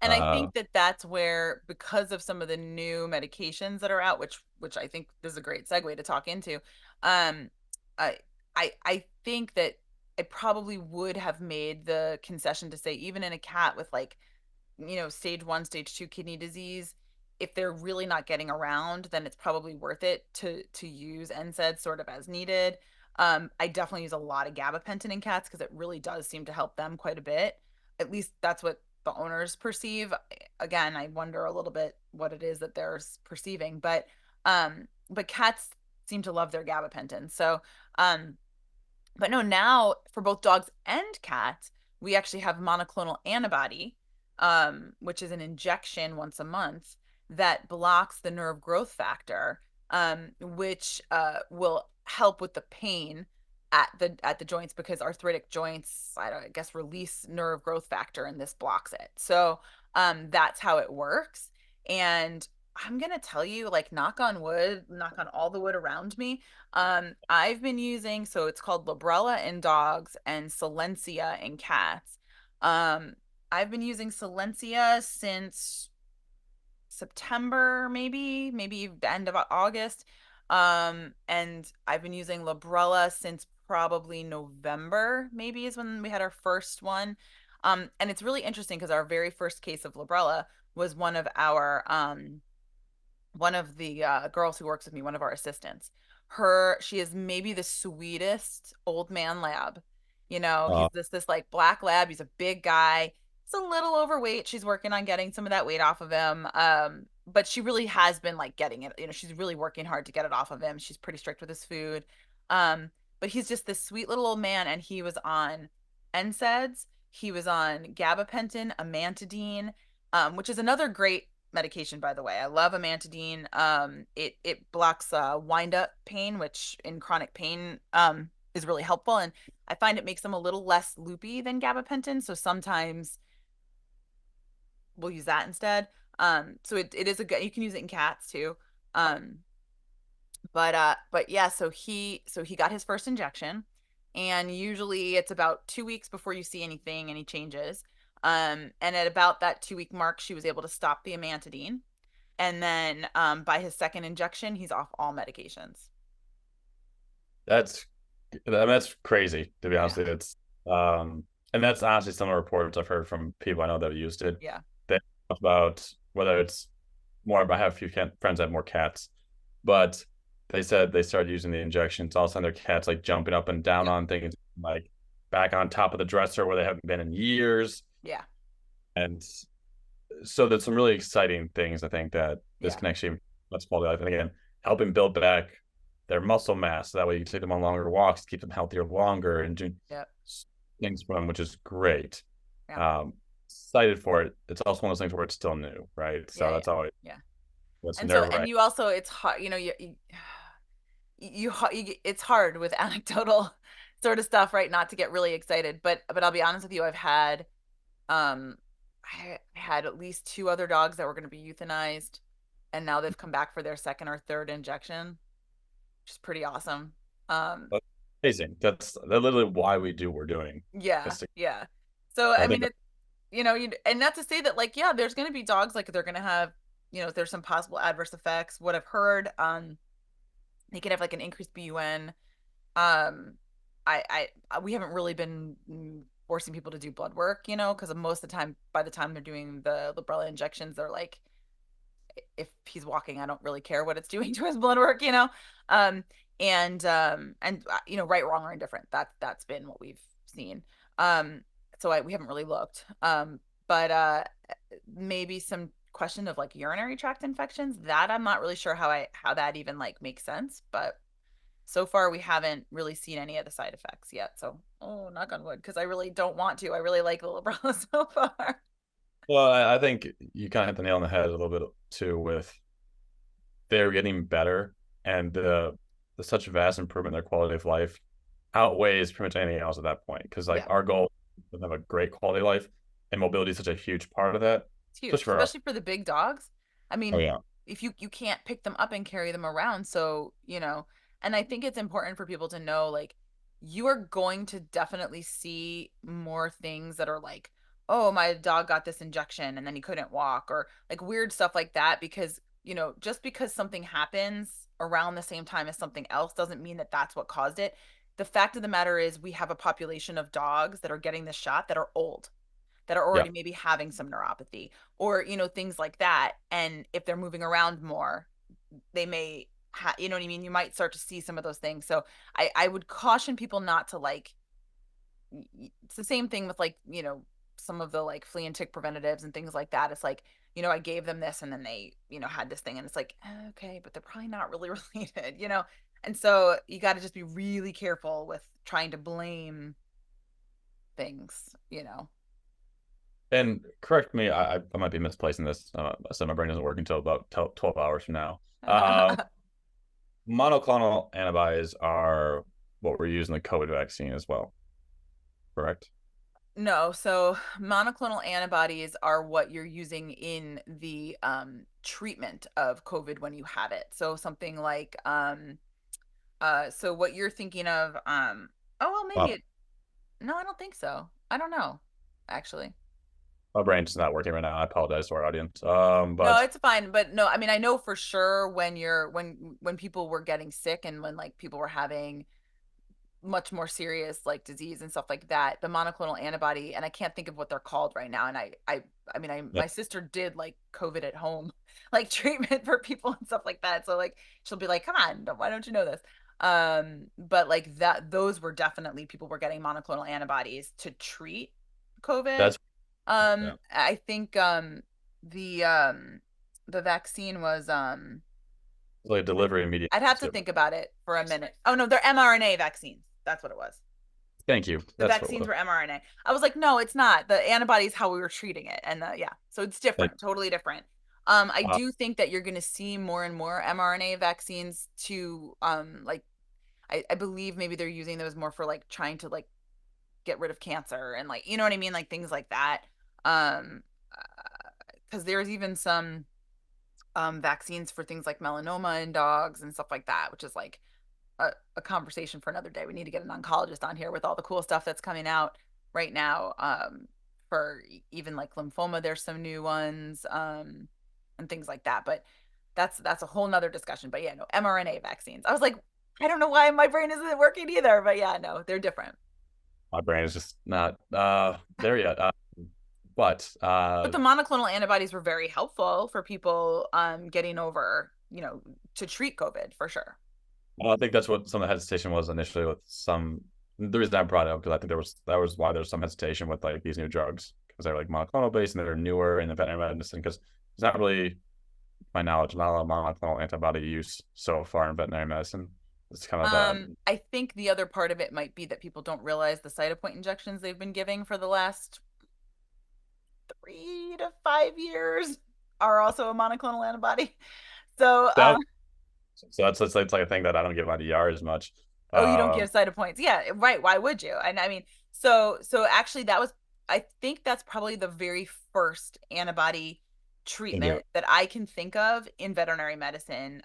Speaker 1: And I
Speaker 2: Uh,
Speaker 1: think that that's where, because of some of the new medications that are out, which I think this is a great segue to talk into, um, I I think that I probably would have made the concession to say even in a cat with like stage one, stage two kidney disease, if they're really not getting around, then it's probably worth it to use NSAIDs sort of as needed. I definitely use a lot of gabapentin in cats because it really does seem to help them quite a bit. At least that's what the owners perceive. Again, I wonder a little bit what it is that they're perceiving, but cats seem to love their gabapentin. So um but no, now for both dogs and cats, we actually have monoclonal antibody, which is an injection once a month that blocks the nerve growth factor, which will help with the pain at the joints because arthritic joints, I guess, release nerve growth factor, and this blocks it. So that's how it works. And I'm gonna tell you, like, knock on wood, knock on all the wood around me, I've been using, so it's called Librela in dogs and Silencia in cats. Um, I've been using Silencia since September, maybe the end of August. And I've been using Librela since probably November, maybe is when we had our first one. And it's really interesting because our very first case of Librela was one of the girls who works with me, one of our assistants. She is maybe the sweetest old man lab. He's
Speaker 2: uh,
Speaker 1: this like black lab. He's a big guy. He's a little overweight. She's working on getting some of that weight off of him. But she really has been like getting it. She's really working hard to get it off of him. She's pretty strict with his food. But he's just this sweet little old man, and he was on NSAIDs. He was on gabapentin, amantadine, which is another great medication, by the way. I love amantadine. It blocks wind up pain, which in chronic pain is really helpful, and I find it makes them a little less loopy than gabapentin. So sometimes we'll use that instead. So it is a good. You can use it in cats too. Um, but yeah, so he got his first injection, and usually it's about 2 weeks before you see any changes. And at about that 2 week mark, she was able to stop the amantadine, and then by his second injection, he's off all medications.
Speaker 2: That's that's crazy to be honest
Speaker 1: Yeah,
Speaker 2: with you. It's um, and that's honestly some of the reports I've heard from people I know that have used it.
Speaker 1: yeah,
Speaker 2: They talk about whether it's more. I have a few friends that have more cats, but they said they started using the injections. All of a sudden, their cats like jumping up and down
Speaker 1: yep,
Speaker 2: on things, like back on top of the dresser where they haven't been in years.
Speaker 1: yeah,
Speaker 2: And so there's some really exciting things I think that this
Speaker 1: yeah,
Speaker 2: can actually let's quality life. And again, helping build back their muscle mass. So that way you can take them on longer walks, keep them healthier longer, and do
Speaker 1: yep,
Speaker 2: things for them, which is great.
Speaker 1: yeah,
Speaker 2: Um, Excited for it. It's also one of those things where it's still new, right? So
Speaker 1: yeah, yeah,
Speaker 2: that's always
Speaker 1: yeah.
Speaker 2: what's
Speaker 1: And so,
Speaker 2: nerve
Speaker 1: and
Speaker 2: wracking.
Speaker 1: you also, it's hard, it's hard with anecdotal sort of stuff, right? Not to get really excited, but I'll be honest with you, um I had at least two other dogs that were going to be euthanized, and now they've come back for their second or third injection, which is pretty awesome. Um,
Speaker 2: That's amazing. That's literally why we do what we're doing.
Speaker 1: yeah,
Speaker 2: It's to,
Speaker 1: yeah. So
Speaker 2: I
Speaker 1: I
Speaker 2: think
Speaker 1: mean, and not to say that like, yeah, there's going to be dogs like they're going to have, there's some possible adverse effects. What I've heard, they can have like an increased BUN. Um, we haven't really been forcing people to do blood work, because most of the time, by the time they're doing the Librela injections, they're like, if he's walking, I don't really care what it's doing to his blood work. Um, and right, wrong, or indifferent. That's been what we've seen. So we haven't really looked. But maybe some question of like urinary tract infections, that I'm not really sure how that even like makes sense, but so far we haven't really seen any of the side effects yet. So, oh, knock on wood, because I really don't want to. I really like the Librela so far.
Speaker 2: well, I think you kind of hit the nail on the head a little bit too with they're getting better and the such vast improvement in their quality of life outweighs pretty much anything else at that point. Because like
Speaker 1: Yeah,
Speaker 2: our goal is to have a great quality of life, and mobility is such a huge part of that,
Speaker 1: it's huge,
Speaker 2: especially for us.
Speaker 1: especially for the big dogs. I
Speaker 2: Oh
Speaker 1: mean,
Speaker 2: yeah,
Speaker 1: if you can't pick them up and carry them around, so, and I think it's important for people to know, like, you are going to definitely see more things that are like, oh, my dog got this injection and then he couldn't walk, or like weird stuff like that, because, just because something happens around the same time as something else doesn't mean that that's what caused it. The fact of the matter is we have a population of dogs that are getting this shot that are old, that are
Speaker 2: yeah.
Speaker 1: already maybe having some neuropathy, or things like that, and if they're moving around more, they may you know what I mean, you might start to see some of those things. So I would caution people not to like, it's the same thing with like, some of the like flea and tick preventatives and things like that. It's like, I gave them this and then they, had this thing, and it's like, okay, but they're probably not really related. And so you got to just be really careful with trying to blame things.
Speaker 2: And correct me, I might be misplacing this. So my brain doesn't work until about 12 hours from now. Monoclonal antibodies are what we're using the COVID vaccine as well, correct?
Speaker 1: No, so monoclonal antibodies are what you're using in the treatment of COVID when you have it. So something like so what you're thinking of, oh well, maybe
Speaker 2: Well,
Speaker 1: it, no, I don't think so. I don't know, actually.
Speaker 2: my brain's not working right now. I apologize to our audience.
Speaker 1: No,
Speaker 2: But
Speaker 1: it's fine, but no, I mean, I know for sure when when people were getting sick, and when like people were having much more serious like disease and stuff like that, the monoclonal antibody, and I can't think of what they're called right now, and I mean,
Speaker 2: yeah,
Speaker 1: my sister did like COVID at home like treatment for people and stuff like that, so like she'll be like, come on, why don't you know this? But like that, those were definitely, people were getting monoclonal antibodies to treat COVID.
Speaker 2: that's yeah,
Speaker 1: I think the vaccine was
Speaker 2: it's like a delivery medium.
Speaker 1: I'd have to think about it for a minute. Oh no, they're mRNA vaccines. That's what it was.
Speaker 2: Thank you.
Speaker 1: The
Speaker 2: That's what it
Speaker 1: vaccines
Speaker 2: was.
Speaker 1: were mRNA. I was like, no, it's not. The antibody is how we were treating it. And yeah, so it's
Speaker 2: Thank
Speaker 1: different, totally different. I
Speaker 2: you.
Speaker 1: do think that you're going to see more and more mRNA vaccines to, like, I believe maybe they're using those more for like trying to like get rid of cancer and like, you know what I mean? Like things like that. Um, because there's even some, vaccines for things like melanoma in dogs and stuff like that, which is like a conversation for another day. We need to get an oncologist on here with all the cool stuff that's coming out right now. For even like lymphoma, there's some new ones, and things like that. But that's a whole nother discussion. But yeah, no, mRNA vaccines. I was like, I don't know why my brain isn't working either. But yeah, no, they're different.
Speaker 2: My brain is just not there yet. But
Speaker 1: But the monoclonal antibodies were very helpful for people getting over, to treat COVID for sure.
Speaker 2: well, I think that's what some of the hesitation was initially with some. The reason I brought it up because I think that was why there's some hesitation with like these new drugs because they're like monoclonal based and they're newer in the veterinary medicine because it's not really my knowledge not a lot of monoclonal antibody use so far in veterinary medicine. It's kind of
Speaker 1: I think the other part of it might be that people don't realize the cytopoint injections they've been giving for the last 3 to 5 years are also a monoclonal antibody. So,
Speaker 2: that. So that's like a thing that I don't give my DR as much.
Speaker 1: oh, you don't
Speaker 2: Um,
Speaker 1: give cytopoints. Yeah, right. Why would you? And I mean, so actually that was, I think that's probably the very first antibody
Speaker 2: can give
Speaker 1: treatment that I can think of in veterinary medicine.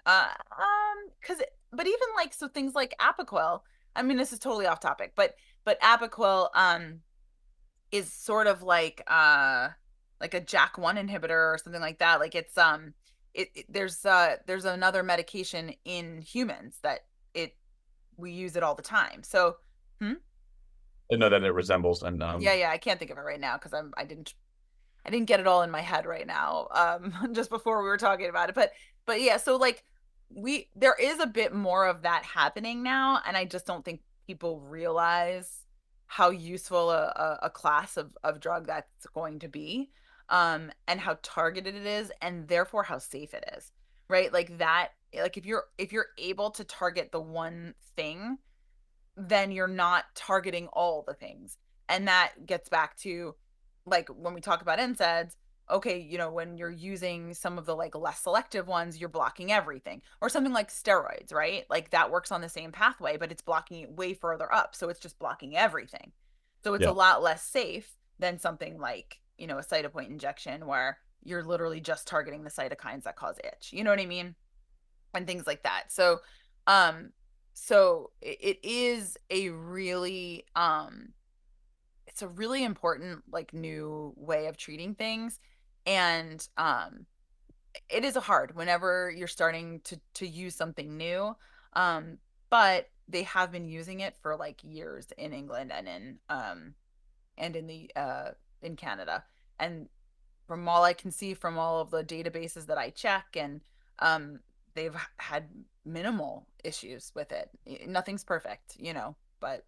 Speaker 1: Cuz but even like so things like Apoquel, I mean this is totally off topic, but Apoquel is sort of like a JAK1 inhibitor or something like that. Like it's there's another medication in humans that it we use it all the time. So, hmm?
Speaker 2: I know that it resembles and
Speaker 1: Yeah, yeah, I can't think of it right now because I didn't get it all in my head right now. Just before we were talking about it, but yeah, so like there is a bit more of that happening now, and I just don't think people realize how useful a class of drug that's going to be, and how targeted it is, and therefore how safe it is, right? Like that, like if you're able to target the one thing, then you're not targeting all the things. And that gets back to like when we talk about NSAIDs, okay, when you're using some of the like less selective ones, you're blocking everything. Or something like steroids, right? Like that works on the same pathway, but it's blocking it way further up. So it's just blocking everything. So it's a
Speaker 2: yeah.
Speaker 1: lot less safe than something like, a cytopoint injection where you're literally just targeting the cytokines that cause itch. You know what I mean? And things like that. Um, so it is a really it's a really important like new way of treating things, and it is hard whenever you're starting to use something new. Um, but they have been using it for like years in England and in Canada, and from all I can see from all of the databases that I check, and um they've had minimal issues with it. Nothing's perfect, but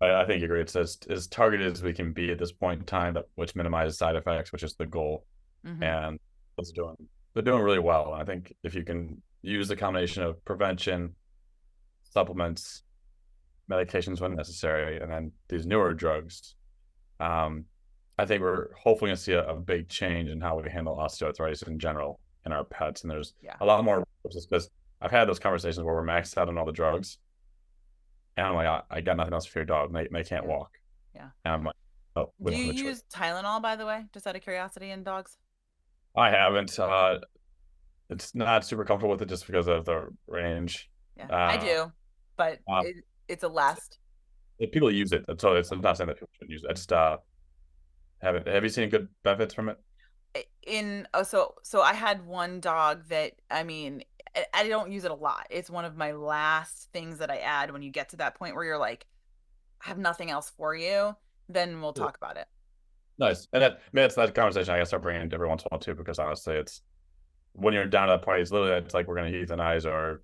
Speaker 2: I think you agree. It's as targeted as we can be at this point in time, that which minimizes side effects, which is the goal.
Speaker 1: mhm.
Speaker 2: And it's doing they're doing really well. And I think if you can use the combination of prevention, supplements, medications when necessary, and then these newer drugs, um, I think we're hopefully going to see a big change in how we handle osteoarthritis in general in our pets. And there's
Speaker 1: Yeah.
Speaker 2: a lot more because I've had those conversations where we're maxed out on all the drugs, and I'm like, I got nothing else for your dog. They can't
Speaker 1: Yeah.
Speaker 2: walk.
Speaker 1: Yeah.
Speaker 2: And I'm like, oh, we
Speaker 1: Do
Speaker 2: don't
Speaker 1: you
Speaker 2: have a choice.
Speaker 1: use Tylenol, by the way, just out of curiosity, in dogs?
Speaker 2: I haven't. It's not super comfortable with it just because of the range.
Speaker 1: Yeah, I
Speaker 2: Uh,
Speaker 1: do, but
Speaker 2: um,
Speaker 1: it's a last.
Speaker 2: if people use it, so I'm not saying that people shouldn't use it. I just haven't. Have you seen good benefits from it?
Speaker 1: In oh so I had one dog that, I mean, I don't use it a lot. It's one of my last things that I add when you get to that point where you're like, I have nothing else for you, then we'll
Speaker 2: Yeah.
Speaker 1: talk about it.
Speaker 2: Nice. And that, I mean, it's that conversation I guess I bring in every once in a while too, because honestly, it's when you're down to that point, it's literally it's like we're gonna euthanize or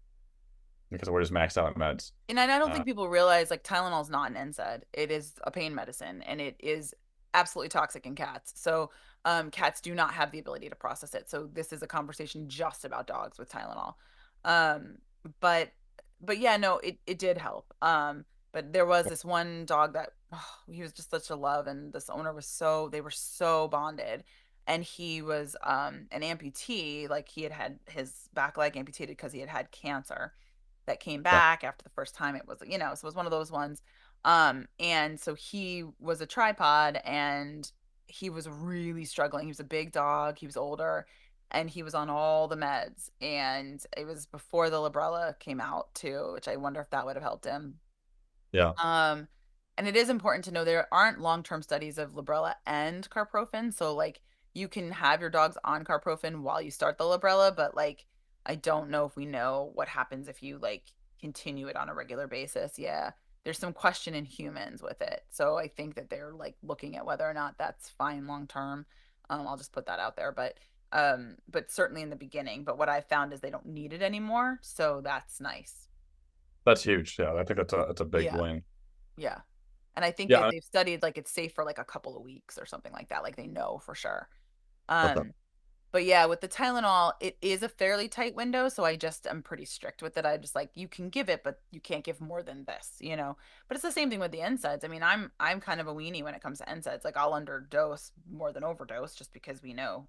Speaker 2: because we're just maxed out on meds.
Speaker 1: And I don't
Speaker 2: Uh,
Speaker 1: think people realize like Tylenol is not an NSAID. It is a pain medicine, and it is absolutely toxic in cats. So cats do not have the ability to process it. So this is a conversation just about dogs with Tylenol. Um, but but yeah, no, it did help. But there was this one dog that, oh, he was just such a love, and this owner was so, they were so bonded. And he was an amputee, like he had his back leg amputated because he had had cancer that came
Speaker 2: yeah.
Speaker 1: back after the first time. It was, so it was one of those ones. And so he was a tripod, and he was really struggling. He was a big dog, he was older, and he was on all the meds. And it was before the Librela came out too, which I wonder if that would have helped him.
Speaker 2: Yeah,
Speaker 1: Um, and it is important to know there aren't long-term studies of Librela and carprofen. So like you can have your dogs on carprofen while you start the Librela, but like I don't know if we know what happens if you like continue it on a regular basis. Yeah. There's some question in humans with it. So I think that they're like looking at whether or not that's fine long term. I'll just put that out there. But certainly in the beginning. But what I found is they don't need it anymore. So that's nice.
Speaker 2: that's huge. Yeah, I think that's a big
Speaker 1: Yeah.
Speaker 2: win.
Speaker 1: Yeah. And I think
Speaker 2: Yeah,
Speaker 1: they've studied like it's safe for like a couple of weeks or something like that. Like they know for sure.
Speaker 2: okay.
Speaker 1: Um, but yeah, with the Tylenol, it is a fairly tight window, so I just am pretty strict with it. I just like you can give it, but you can't give more than this, you know. But it's the same thing with the NSAIDs. I mean, I'm kind of a weenie when it comes to NSAIDs. Like I'll underdose more than overdose just because we know.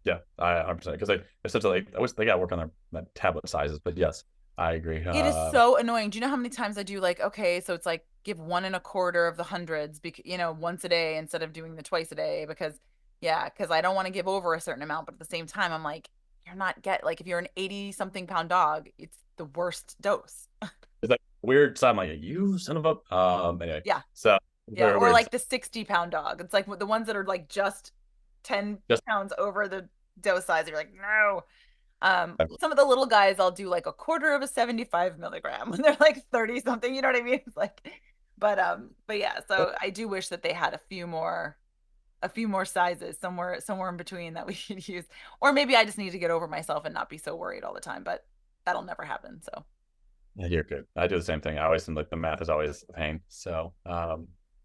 Speaker 2: Yeah, I 100% because they essentially I wish they got to work on their tablet sizes, but yes, I agree.
Speaker 1: It is so annoying. Do you know how many times I do like, okay, so it's like give 1.25 of the hundreds, once a day instead of doing the twice a day because, yeah, because I don't want to give over a certain amount, but at the same time, I'm like, you're not get like if you're an 80 something pound dog, it's the worst dose.
Speaker 2: It's like weird sound like you son of a anyway.
Speaker 1: Yeah,
Speaker 2: So
Speaker 1: yeah,
Speaker 2: very
Speaker 1: or
Speaker 2: weird.
Speaker 1: like the 60-pound dog. It's like the ones that are like just 10
Speaker 2: Just
Speaker 1: pounds over the dose size. You're like, no. Some of the little guys, I'll do like a quarter of a 75 milligram when they're like 30 something. You know what I mean? It's like, but yeah. So I do wish that they had a few more sizes somewhere in between that we could use, or maybe I just need to get over myself and not be so worried all the time. But that'll never happen. So
Speaker 2: yeah, you're good. I do the same thing. I always think like the math is always a pain. So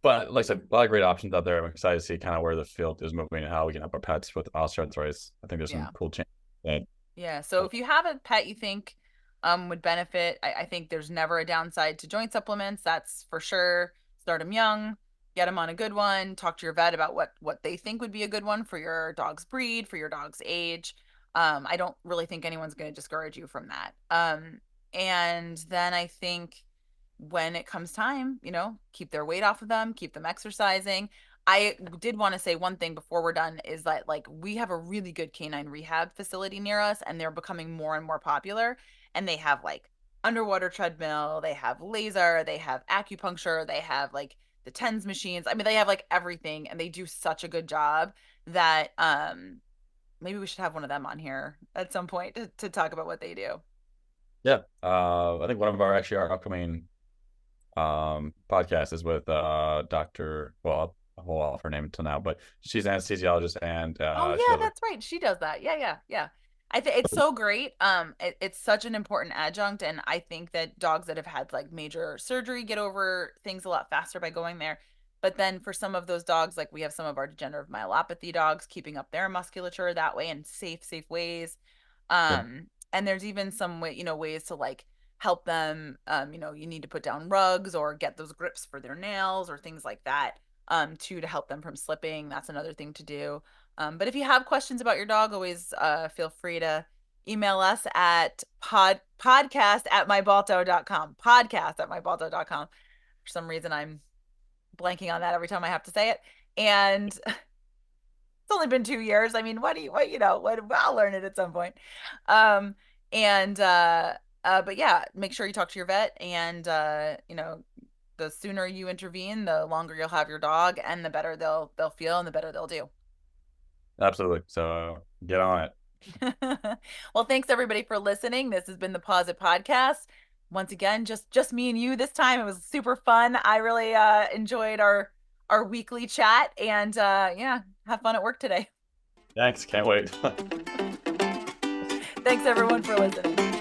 Speaker 2: but like I said, a lot of great options out there. I'm excited to see kind of where the field is moving and how we can help our pets with osteoarthritis. I think there's some
Speaker 1: yeah.
Speaker 2: cool changes that
Speaker 1: Yeah. So if you have a pet you think would benefit, I think there's never a downside to joint supplements. That's for sure. Start them young, get them on a good one, talk to your vet about what they think would be a good one for your dog's breed, for your dog's age. I don't really think anyone's going to discourage you from that. And then I think when it comes time, keep their weight off of them, keep them exercising. I did want to say one thing before we're done is that like we have a really good canine rehab facility near us and they're becoming more and more popular and they have like underwater treadmill, they have laser, they have acupuncture, they have like the TENS machines. I mean, they have like everything and they do such a good job that maybe we should have one of them on here at some point to talk about what they do.
Speaker 2: yeah. I think one of our upcoming podcast is with Dr. Well, I'll hold off her name until now, but she's an anesthesiologist and
Speaker 1: Oh
Speaker 2: she
Speaker 1: yeah,
Speaker 2: does
Speaker 1: that's right. She does that. Yeah, yeah, yeah. I think it's so great. It's such an important adjunct, and I think that dogs that have had like major surgery get over things a lot faster by going there. But then for some of those dogs, like we have some of our degenerative myelopathy dogs, keeping up their musculature that way in safe ways.
Speaker 2: yeah,
Speaker 1: And there's even some ways to like help them. You need to put down rugs or get those grips for their nails or things like that. Too, to help them from slipping. That's another thing to do. But if you have questions about your dog, always feel free to email us at podcast at mybalto.com. Podcast at mybalto.com. For some reason, I'm blanking on that every time I have to say it. And it's only been 2 years. I mean, I'll learn it at some point. Um, but yeah, make sure you talk to your vet and, the sooner you intervene, the longer you'll have your dog and the better they'll feel and the better they'll do.
Speaker 2: absolutely. So get on it.
Speaker 1: Well, thanks everybody for listening. This has been the Pause It Podcast. Once again, just me and you this time. It was super fun. I really enjoyed our weekly chat and yeah, have fun at work today.
Speaker 2: Thanks. Can't wait.
Speaker 1: Thanks everyone for listening.